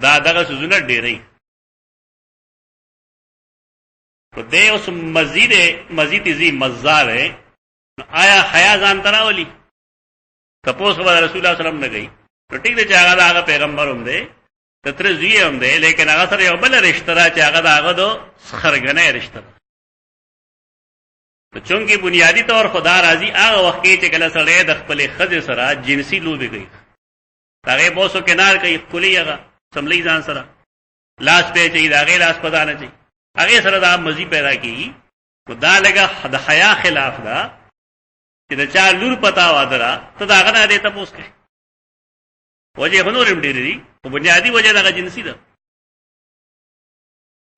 [SPEAKER 1] دا دغه شزونه ډېرې په دې اوس مزید زی مزار ہے آیا حیا ځان تراولي تپوس خبر رسول الله صلی الله علیه وسلم نه کوي نو ټیک دی چې هغه پیغمبر هم دی تر زوی هم دی لیکن هغه سره یو بل رشتہ چې هغه دو خرګنه رشتہ ته چونکی بنیادی طور خدا راضي هغه وخت کې چې کله سره د خپل خځه سره جنسي لوبي کوي هغه بوسو کنار کوي کلی هغه سملی ځان سره لاس په چې هغه لاس پدا نه چي هغه سره دا مزي پیدا کیږي خدا لګه د حیا خلاف دا چې دا چا لور پتا و درا ته دا غنا دې ته پوس کوي وجه هنورم ډېری په بنیادی وجه دا جنسي ده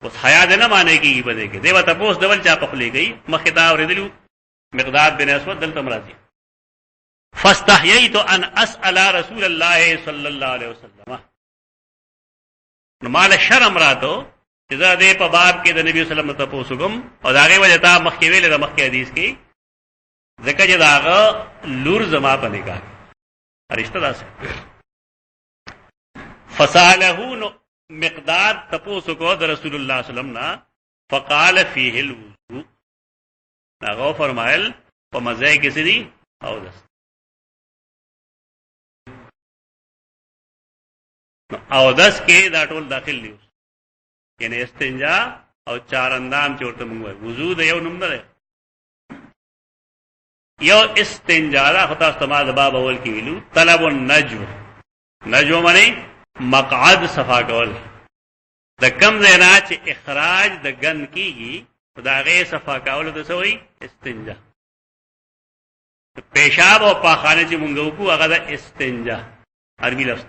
[SPEAKER 1] اوس حیا دې نه معنی کیږي بده کې دیو ته پوس دول چا پخلي گئی مخدا اوریدلو مقداد بن اسود دلته مرادي فاستحييت ان اسال رسول الله صلى الله عليه وسلم نو مال شرم راتو چې دا دې په باب کې د نبی صلی الله علیه وسلم ته پوسوګم او داغه وجه تا مخکې ویل د مخکې حدیث کې ځکه چې داغه لور زما پنه کا رشتہ داسه فساله مقداد تپوسو کو د رسول الله صلی الله علیه وسلم نا فقال فيه الوضوء هغه فرمایل په مزه کې سړي او داس او داس کې دا ټول داخل دي یعنی استنجا او چار اندام چورته موږ وضو د یو نوم نه یو استنجا دا خطا استعمال باب اول کې ویلو طلب النجو نجو معنی مقعد صفا کول د کم زینا چې اخراج د ګن کیږي دا غي صفا کول د سوې استنجا پیشاب او پاخانه چې مونږ وکړو هغه د استنجا عربي لفظ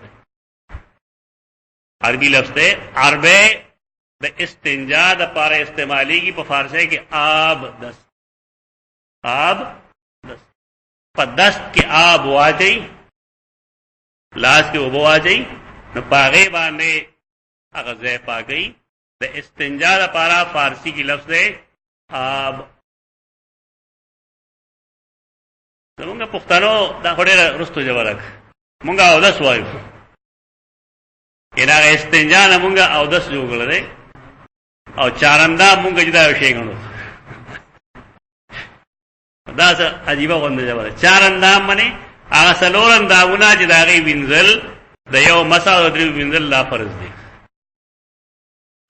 [SPEAKER 1] ده عربه د استنجا د پاره استعماليږي په فارسی کې آب دست په دست کې آب واچي لاس کې وبو واچي نو پاغه باندې هغه ځای پاګي د استنجا لپاره فارسی کې لفظ ده آب څنګه پښتنو دا خوري رستو جوړک مونږه او داس وایو ینا استنجا نه مونږه او داس جوړل او چارندا مونږه جدا شي غنو دا څه عجیب غونډه جوړه چارندا منی هغه سلورنداونه چې دا غي وینځل د یو مساو درې وینځل لا فرض دي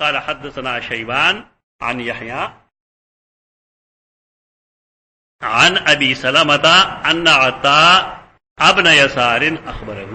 [SPEAKER 1] قال حدثنا شيبان عن يحيى عن ابي سلمة ان عطاء ابن يسار اخبره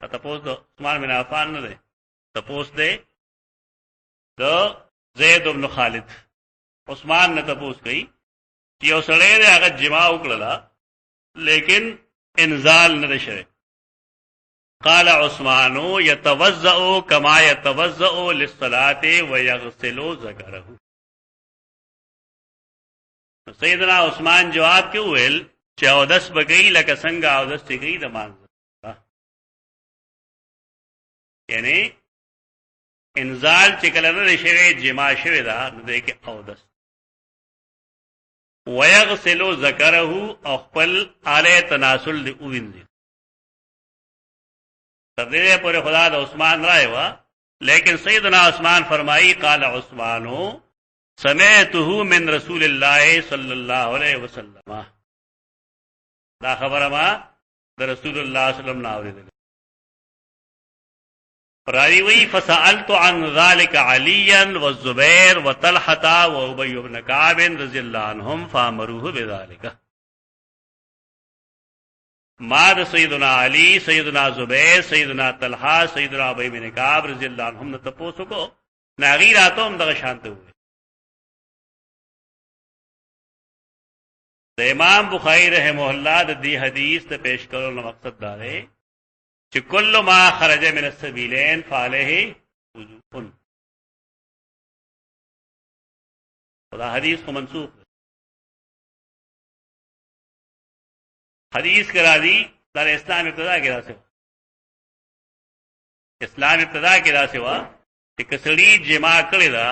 [SPEAKER 1] تپوس د عثمان بن عفان نه دی، تپوس دی د زید بن خالد. عثمان نه تپوس کوي چې یو سړی دی هغه جما وکړله لیکن انزال نه شوی. قال عثمان يتوضأ كما يتوضأ للصلاة ويغسل ذكره. سیدنا عثمان جواب کې ویل چې اودس بګی لکه څنګه اودس چې کوي د مانځه، یعنی انزال چې کله نه شوی جما شوی دا نو دی کې اودس. ويغسل ذکره او خپل آله تناسل دی اوینځي. تر دې پورې خدا د عثمان راي وا، لیکن سیدنا عثمان فرمایي قال عثمان سمعته من رسول الله صلی الله علیه وسلم. دا خبره ما د رسول الله صلی الله علیه وسلم ناوریدل. راوی وی فسألت عن ذلك عليا والزبير وطلحة وابي بن كعب رضي الله عنهم فامروه بذلك. ما د سیدنا علی، سیدنا زبیر، سیدنا طلحہ، سیدنا ابی بن کعب رضی اللہ عنہم نے تپوسو کو ناغی راتوں ہم دغه شانته ہوئے. د امام بخاری رحمه الله د دې حدیث ته پیش کولو مقصد دا دی چې کل ما خرج من السبیلین فعليه وجوب. دا حدیث کو منسوخ ہے. حدیث کرا دی در اسلام ابتدا کې راځي. اسلام ابتدا کې راځي وا چې کسړي جما کړی دا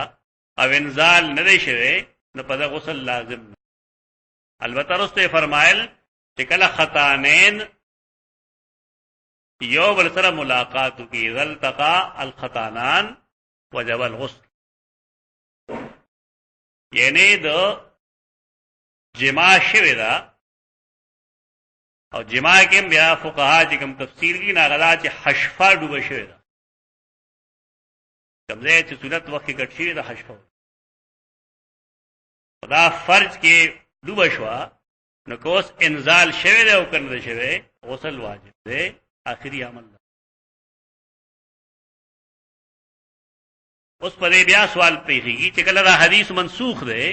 [SPEAKER 1] او انزال نه دی شوی نو په غسل لازم. البته رسته فرمایل چې کله خطانین یو بل سره ملاقات کی ذل تقا الخطانان وجب الغسل، یعنی د جما شوی دا او جما کې بیا فقها چې کوم تفسیر کی ناغلا چې حشفا ډوب شوی دا کوم ځای چې صورت وخت کې ګټ شوی دا حشفا خدا فرض کې ډوب شوا نو کوس انزال شوی دا او کنه شوی غسل واجب دی. آخری عمل دا. اس پر بیا سوال پیخی چې کله دا حدیث منسوخ دی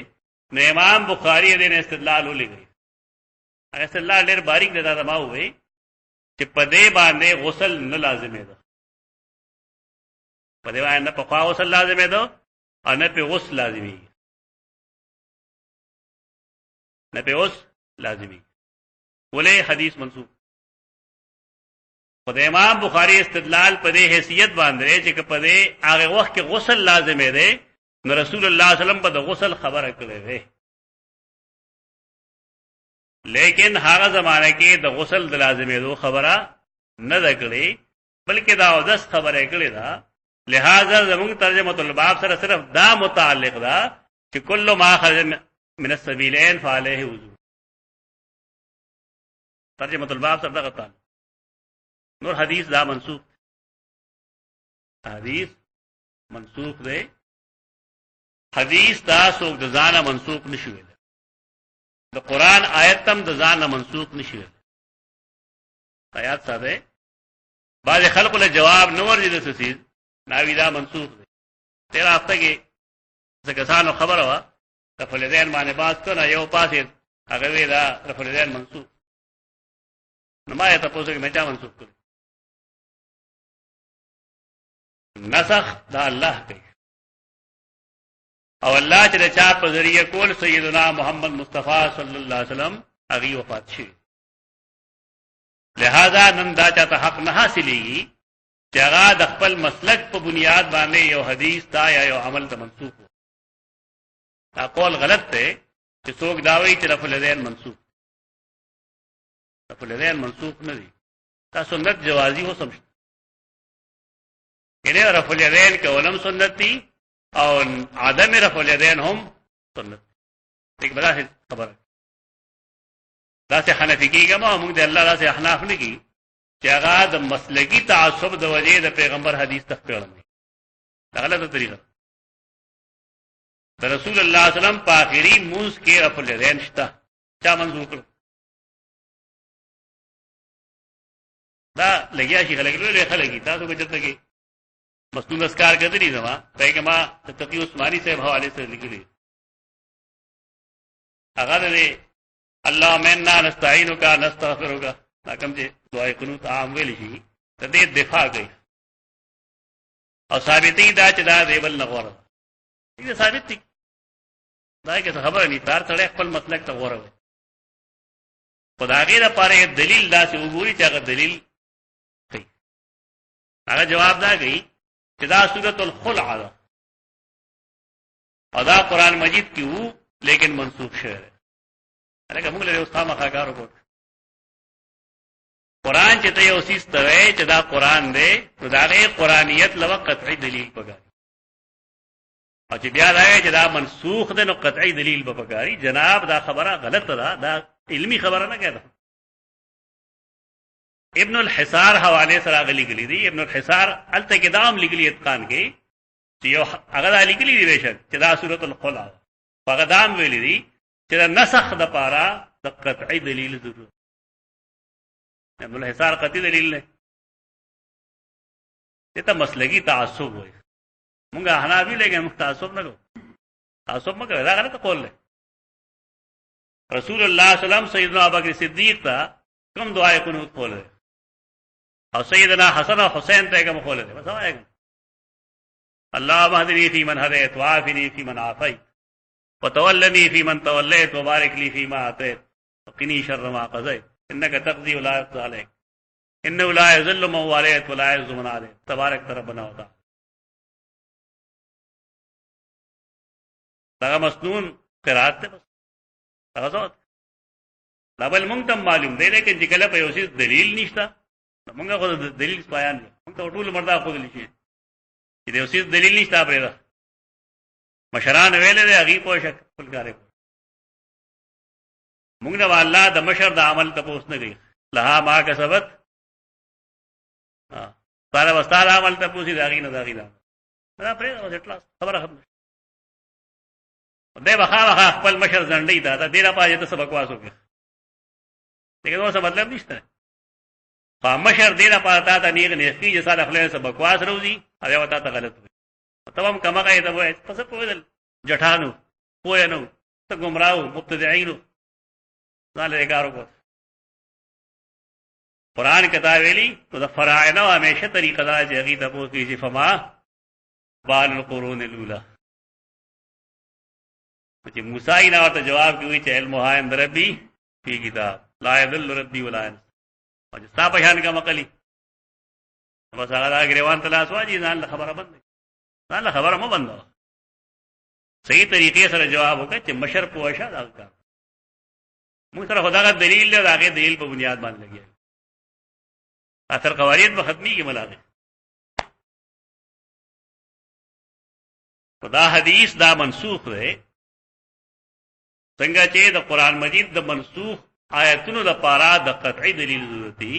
[SPEAKER 1] نو امام بخاری دې استدلال ولې گئی. استدلال ډېر باریک دی دا ما وې چې په دې باندې غسل نه لازمي ده، په دې باندې نه په غسل لازمي ده او نه په غسل لازمي، نه په غسل لازمي. ولې حدیث منسوخ؟ خدای امام بخاری استدلال په دې حیثیت باندې چې په دې هغه وخت کې غسل لازمي ده نو رسول الله صلی الله علیه وسلم په غسل خبره کړې ده، لیکن هغه زمانه کې د غسل د لازمي دو خبره نه ده کړې بلکې دا اودس خبره کړې ده. لہذا زموږ ترجمه الباب سره صرف دا متعلق ده چې کل ما خرج من السبيلين فعليه وضوء. ترجمه الباب سره دا غلط. نور حدیث دا منسوخ، حدیث منسوخ دے. حدیث دا سوک د ځانه منسوخ نشوي، د قران آیت تم د ځانه منسوخ نشوي. آیات ساده بعض خلق له جواب نور دي د سیس ناوی دا منسوخ دي. تیر هفته کې څنګه سانو خبره وا رفل دین باندې باز کړه یو پاسه هغه وی دا رفل دین منسوخ. نو ما ته پوښتنه مې چا منسوخ کړ؟ نسخ دا الله کوي او الله چې چا په ذریعہ کول سیدنا محمد مصطفی صلی الله علیه وسلم هغه وفات شي. لہذا نن دا چاته حق نه حاصلېږي چې هغه د خپل مسلک په بنیاد باندې یو حدیث تا یا یو عمل ته منسوخ وي. دا قول غلط دی چې څوک داوي چې رفع الیدین منسوخ. رفع الیدین منسوخ نه دي، دا سنت جوازی هو سمجھ. یعنی رفع الیدین کولم سنت دی او عدم رفع الیدین هم سنت. ایک بڑا خبر دا سے حنفی کیږي ما موږ د الله دا سے احناف نه کی چې هغه د مسلکی تعصب د وجې د پیغمبر حدیث تخکړل نه. دا غلطه طریقه د رسول الله صلی الله علیه وسلم په اخري موږ کې رفع الیدین شته چا منظور کړ؟ دا لګیا شي خلک له خلک تاسو کو چرته کې مسنون اسکار کړی دي زما پای کما تقی عثماني صاحب حواله سره لیکلي هغه دې الله منا نستعينك نستغفرك دا کوم چې دعای قنوت عام ویل شي ته دې دفاع کوي او ثابتې دا چې دا دی بل نه غوړه دې ثابت دي دا کې خبره نه تار سره خپل مسلک ته غوړه خدای لپاره دلیل دا چې وګوري چې هغه دلیل کوي هغه جواب دا کوي چې دا سورۃ الخلع ده او دا قران مجید کې وو لیکن منسوخ شوی هغه موږ له اوسه مخه کار وکړو قران چې ته یو سیس ته وای چې دا قران دی نو دا غي قرانیت لو قطعی دلیل پکاري او چې بیا راځي چې دا منسوخ دی نو قطعی دلیل به پکاري جناب دا خبره غلطه ده دا علمی خبره نه کړه ابن الحصار حواله سره غلي غلي دي ابن الحصار الته کې دام لګلي اتقان کې چې یو هغه لګلي دی بشک چې دا سورۃ الخلع هغه دام ویلي دي چې نسخ د پاره د قطعی دلیل ضرورت ابن الحصار قطعی دلیل نه ته مسلکی تعصب وای مونږه حنابی لګم تعصب نه کو تعصب مګر دا غلط قول له رسول الله صلی الله علیه وسلم سیدنا ابوبکر صدیق تا کوم دعای قنوت کوله او سیدنا حسن او حسین ته کوم کوله بس وایي اللهم اهدني فيمن هديت وعافني فيمن عافيت وتولني فيمن توليت وبارك لي فيما اعطيت وقني شر ما قضيت انك تقضي ولا يقضى عليك انه لا يذل من واليت ولا يعز من عاديت تبارك ربنا وتعالى دا مسنون قرات ته بس هغه دا بل مونږ ته معلوم دی لیکن چې کله په یو څه دلیل نشته مونږه خو دلیل بیان مونږ ته ټول مردا خو دلیل شي چې یو څه دلیل نشته پرې دا مشران ویلې دی هغه په شک خپل کارې مونږ نه الله د مشر د عمل ته پوښتنه کوي لها ما کسبت سارا وستار عمل ته پوښتنه داغي نه داغي دا پرې دا اطلاع خبره ختم دی بخا خپل مشر ځنډي دا د دې لپاره ته سبق واسو کې دغه څه مطلب نشته مشر دې لپاره تا ته نیغ نیخي چې ساده خپل سبق واس روزي هغه وتا ته غلط وي تمام کما کوي ته وای پس په ودل جټانو پوهنو ته گمراهو مبتدعين ځاله کارو کو قران کتاب ویلي نو د فرائنه همیشه طریقه دا چې هغه ته پوښتنه چې فما بال القرون الاولى چې موسی نه ورته جواب کوي چې علم عند ربي فی کتاب لا یذل ربي ولا ينس او چې صاحب شان کا مقلی بس هغه دا غریوان تلاش واجی ځان خبره بند ځان خبره مو بند صحیح طریقې سره جواب وکړي چې مشر پوښا دا کار موږ سره خدای دلیل له هغه دلیل په بنیاد باندې لګي اثر قواعد به ختمي کې ملاغه خدا حدیث دا منسوخ دی څنګه چې د قران مجید د منسوخ آیتونو لپاره د قطعی دلیل ضرورت دي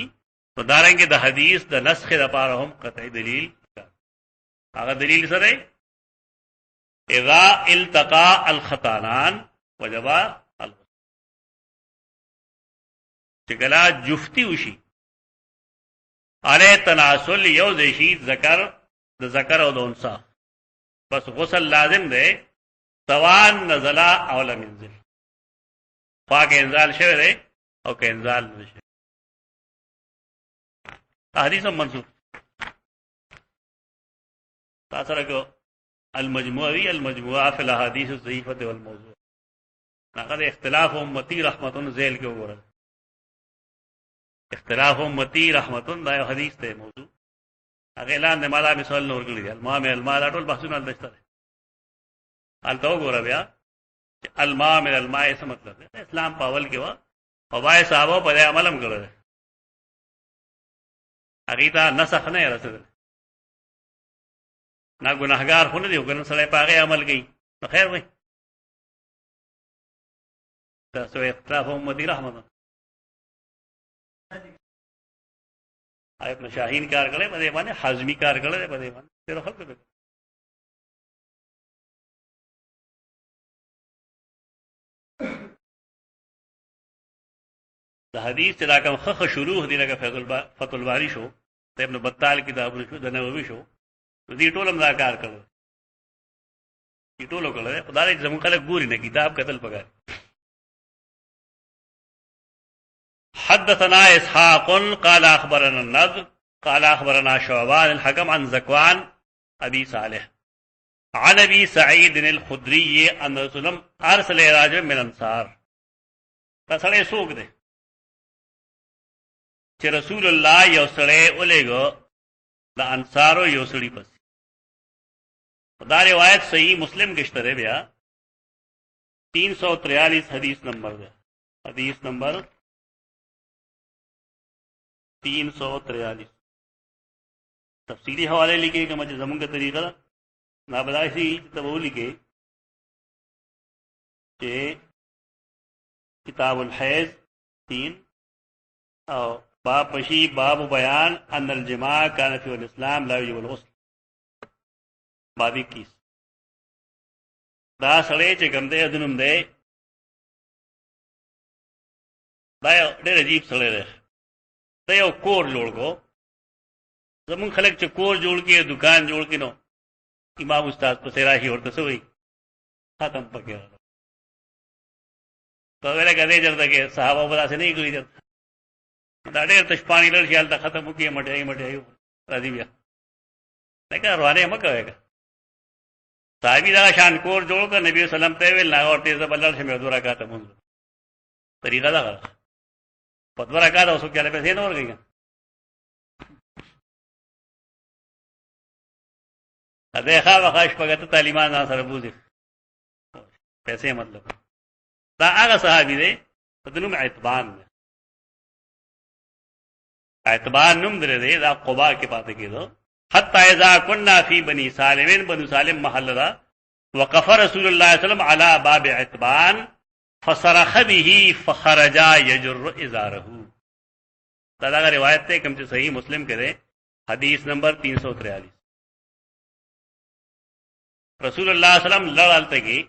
[SPEAKER 1] نو دارنګه د حدیث د نسخ لپاره هم قطعی دلیل هغه دلیل سره اذا التقى الخطانان وجب چګلا جفتی وشي اره تناسل یو دیشی ذکر د ذکر او د انثى بس غسل لازم دی سوان نزلا او لم ينزل پاک انزال شوه دی او که انزال نشي حدیث منسوخ تاثر کو المجموعه فی الاحاديث الضعيفه والموضوع نقد اختلاف امتی رحمتن ذیل کے اوپر اختلاف امتی رحمتن دا یو حدیث ته موضوع هغه اعلان نه مالا مثال نور کړی الماء من الماء ټول بحثونه دلته حالته وګوره بیا الماء من الماء څه مطلب دی اسلام پاول کې وا فوای صحابه په عملم کړو هغه ته نسخ نه رسول نا ګناهګار خو نه دی وګڼل سره پاغه عمل کوي نو خیر وای تاسو اختلاف امتی رحمت ابن شاهین کار کړي په دې باندې حازمی کار کړي په دې باندې تیر خلک د حدیث چې دا کوم ښه شروع دی لکه فتح الباری شو د ابن بطال کتابونه شو د نووي شو دې ټول هم دا کار کړو دې ټولو کړل خدای دې زموږ خلک ګوري نه کتاب قتل پکار حدثنا اسحاق قال اخبرنا النضر قال اخبرنا شعبان الحكم عن زكوان ابي صالح عن ابي سعيد الخدري ان رسول الله ارسل رجل من الانصار فسړی څوک دی چې رسول الله یو سړی ولېګو د انصارو یو سړی پس دا روایت صحیح مسلم کې شته بیا 343 حدیث نمبر ده حدیث نمبر 343 تفصیلی حوالے لکھے کہ مجھے زمون کا طریقہ نہ بدائے سی تب وہ لکھے کہ کتاب الحیض 3 اور باب پشی باب بیان ان الجماع کان فی الاسلام لا یجب الغسل باب 21 دا سړی چې کوم دی ادنوم دی دا ډېر عجیب سړی دی دا یو کور جوړ کو زمون خلک چې کور جوړ کې دکان جوړ کې نو امام استاد پسې راشي ورته سوې ختم پکې تو ویله کده چرته کې صحابه ولا سه نه کړی دا ډېر تش پانی لر خیال ته ختم وکي مټي راځي بیا لکه روانه مکه صحابی دا شان کور جوړ کړ نبی سلام ته ویل لا ورته زبلل شه مې دوه رکعات مونږ طریقه دا په دوه رکعات اوسو کې له پیسې نه ورګي اده ښه واخښ پګه تعلیمان سره بوزي پیسې مطلب دا هغه صحابي دی په دنوم عتبان عتبان نوم درې دا قباء کې پاتې کېدو حتى اذا كنا في بني سالم بنو سالم محل دا وقف رسول الله صلى الله عليه وسلم على باب عتبان فصرخ به فخرج يجر ازاره دا روایت ته کوم چې صحیح مسلم کې ده حدیث نمبر 343 رسول الله صلی الله علیه وسلم لړل ته کی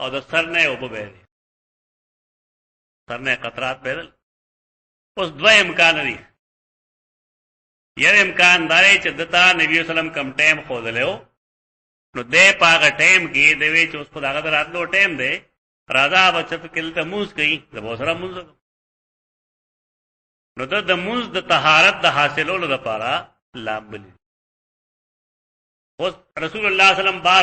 [SPEAKER 1] او د سر نه وببه سر نه قطرات بدل اوس دوه امکان دي یو امکان داري چې دتا نبی وسلم کم ټیم خو دلو نو دې پاګه ټیم کې د وی چې اوس په هغه راتلو ټیم دی راځه بچت کله موږ کوي د بوسره موږ نو د موږ د طهارت د حاصلولو لپاره لامل اوس رسول الله صلی الله علیه وسلم بار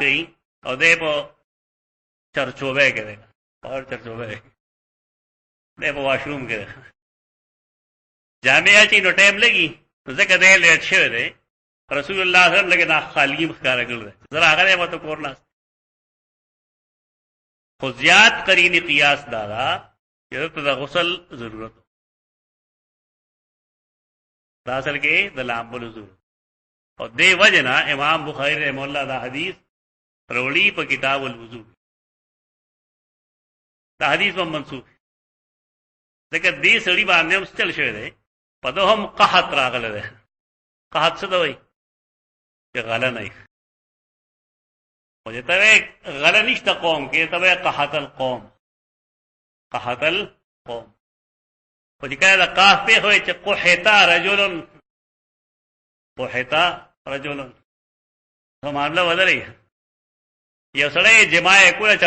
[SPEAKER 1] کوي او دې په چرچوبه کې اور چرچوبه دې په واشروم کې جامعہ چې نو ټیم لګي ځکه دې لیټ شوی دی رسول الله صلی الله علیه وسلم لګي نه خالی مخکاره کړل زرا هغه به تو کورناس خو زیات قرینی قیاس دارا چې ته د غسل ضرورت دا اصل کې د لامبلو ضرورت او دې وجنا امام بخاری رحمه الله دا حدیث روړی په کتاب الوضو دا حدیث هم منسوخ ځکه دې سړي باندې هم چل شوی دی په دوه هم قحط راغله ده قحط څه دی چې غله نه وجه ته غله نشته قوم کې ته قحط القوم قحط القوم په دې کې دا قاف په هوی چې قحتا رجل قحتا رجل نو معاملہ ودرې یو سړی جماع کوله چا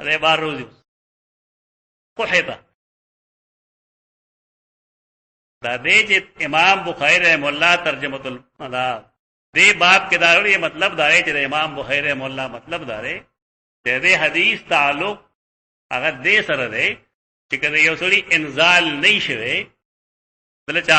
[SPEAKER 1] اره بار روزه قحتا دا دې چې امام بخاری رحم الله ترجمه المدار دې باب کې دا وی مطلب دا دی چې امام بخاری رحم الله مطلب دا دی دې حدیث تعلق هغه دې سره دی چې کله یو سړی انزال نه شوي بل چا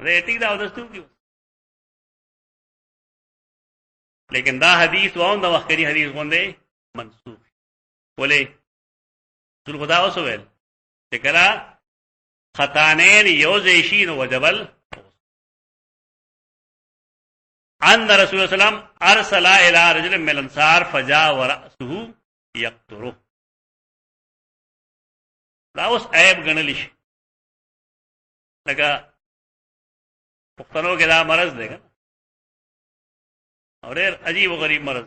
[SPEAKER 1] دې ټیک دا ودستو کیو لیکن دا حدیث وون دا وختي حدیث غونډه منسوخ ولې ټول خدا اوسول چې کله خطانین یوزیشین وجبل ان رسول الله صلی الله علیه وسلم ارسل الى رجل من الانصار فجاء وراسه يقطره دا اوس عیب غنل شي لکه پښتنو کې دا مرض دی او ډېر عجیب او غریب مرض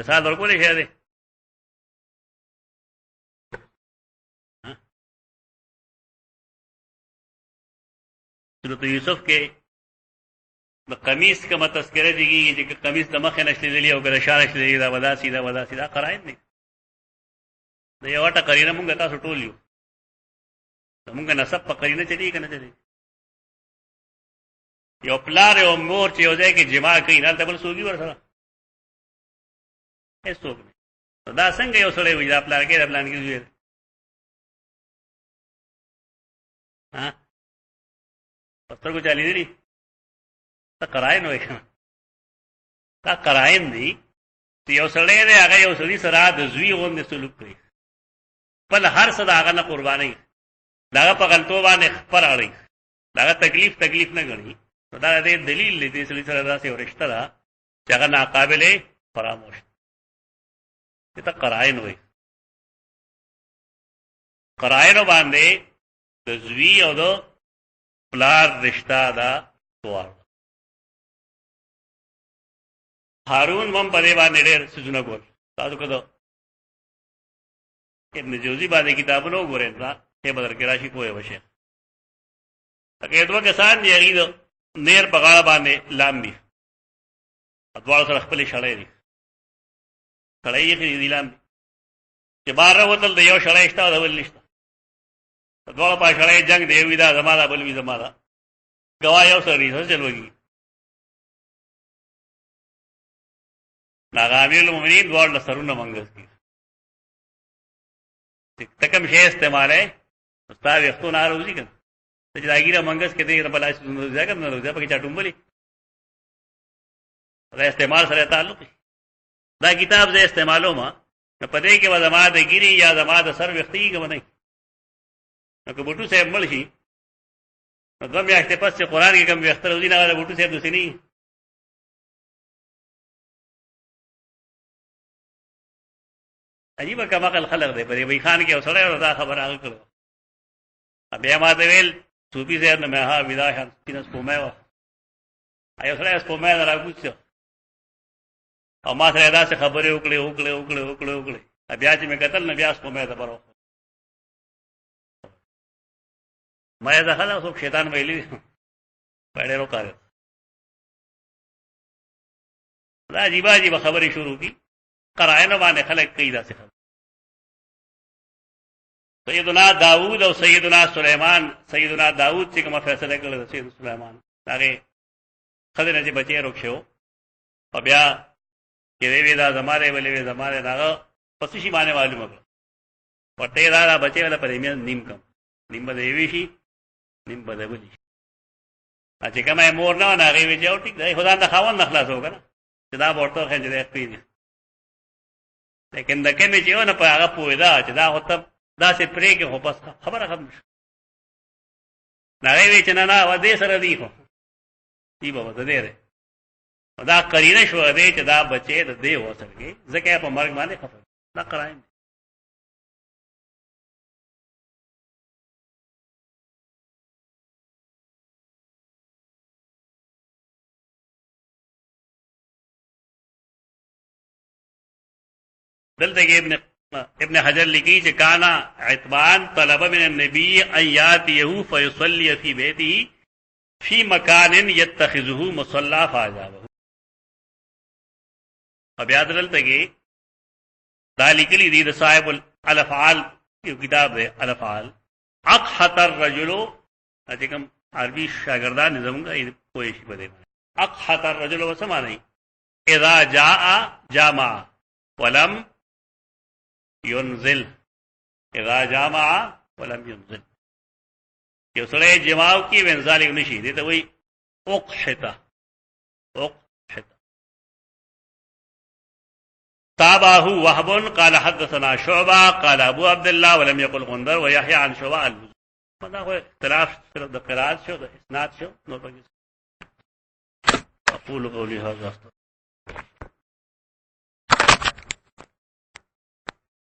[SPEAKER 1] مثال ورکولی شي دی سورۃ یوسف کې د قمیص کومه تذکره دیږي چې قمیص د مخ نه شلېدلی او ګر شاره شلېدلی دا ودا سیدا قرائن دي د یو ټا قرینه مونږ تاسو ټول یو مونږ نسب په قرینه چلی کنه چلی یو پلار او مور چې یو ځای کې جما کوي نه ته بل سوګي ور سره هیڅ څوک نه دا څنګه یو سره وي دا پلان کې دا پلان کې وي ها پتر کو چالي دي تا قرائن وای کنه تا قرائن دي چې یو سره دی هغه یو سړي سره د زوی غوندې سلوک کوي بل هر څه دا هغه نه قرباني دا په غلطو باندې خبر اړي دا تکلیف نه غني دا د دلیل دې سړي سره دا څه ورشته ده چې هغه ناقابل فراموش ته قرائن وای قرائن باندې د زوی او د پلار رشتہ دا سوال هارون هم په دې باندې ډېر سجونه کول تاسو کده ابن جوزی باندې کتابونو وګورئ دا په بدر کې راشي کوی وشه هغه دوه کسان دی غیدو نیر په غاړه باندې لامبي اطوال سره خپل شړې دي کړای یې دي لامبي چې بار وتل د یو شړې شته او بل نشته اطوال په شړې جنگ دی وی دا زماده بل وی زماده گواه یو سره ریسه چلوږي ناغامیر المؤمنین دوار لسرونه منګس کی تکم شی استعمال ہے استاد وختو ناروزی کنه چې داګیره منګس کې دې بلای سونه ځکه نه روزه پکې چټومبلی دا استعمال سره تعلق دا کتاب زه استعمالو ما په پدې کې وځما د ګيري یا زما د سر وختي کوم نه نو که بوټو صاحب مړ شي نو دوه میاشتې پس چې قران کې کوم وخت روزي نه غواړي بوټو صاحب دوسي نه عجیب کمال خلق دی پرې وی خان کې اوسړی دا خبر هغه کړو بیا ما ته ویل صوفي صاحب نه ها ودا شان سپینس کومه وا ایو سره اس کومه نه راغوڅ او ما سره دا څه خبرې وکړې بیا چې مې قتل نه بیا اس کومه ته برو ما دا خلا اوس شیطان ویلی پړې روکاره دا عجیب خبرې شروع کی قرائن باندې خلق کوي دا څه سیدنا داؤد او سیدنا داؤد چې کومه فیصله کړل سید سليمان هغه خدای نه چې بچي روښو او بیا کې وی دا زماره ولې زماره دا پس شي باندې معلومه کړ پټه دا بچي ولا پرې نیم به وی شي نیم به وی شي چې کومه مور نه هغه وی چې او ټیک دی خدای نه خاون نه خلاص وکړه چې دا ورته خنجره خپې لیکن دکه می چې ونه په هغه پوهیدا چې دا هوته دا سه پرې کې هو بس خبره ختم شو نه وی چې نه و دې سره دی خو دی به ود دې دا قرینه شو دې چې دا بچي د دې وسرګي ځکه په مرګ باندې خفه دا قرایم دلته ابن حجر لکی چې کانا عتبان طلب من النبي ان ياتيه فيصلي في بيته في مكان يتخذه مصلى فاجابه بیا دلته کې دا لیکلي دي د صاحب الافعال یو کتاب دی الافعال اقحت الرجل چې کوم عربي شاګردان زمونږه کوی شي بده اقحت الرجل وسمانه اذا جاء جامع ولم ينزل اذا جامع ولم ينزل یو سره جماع کی وینځالي نشي دي ته وای اقحتا تابعه وهب قال حدثنا شعبة قال ابو عبد الله ولم يقل غندر ويحيى عن شعبة مدا هو اختلاف د قرات شو د اسناد شو نو اقول قولي هذا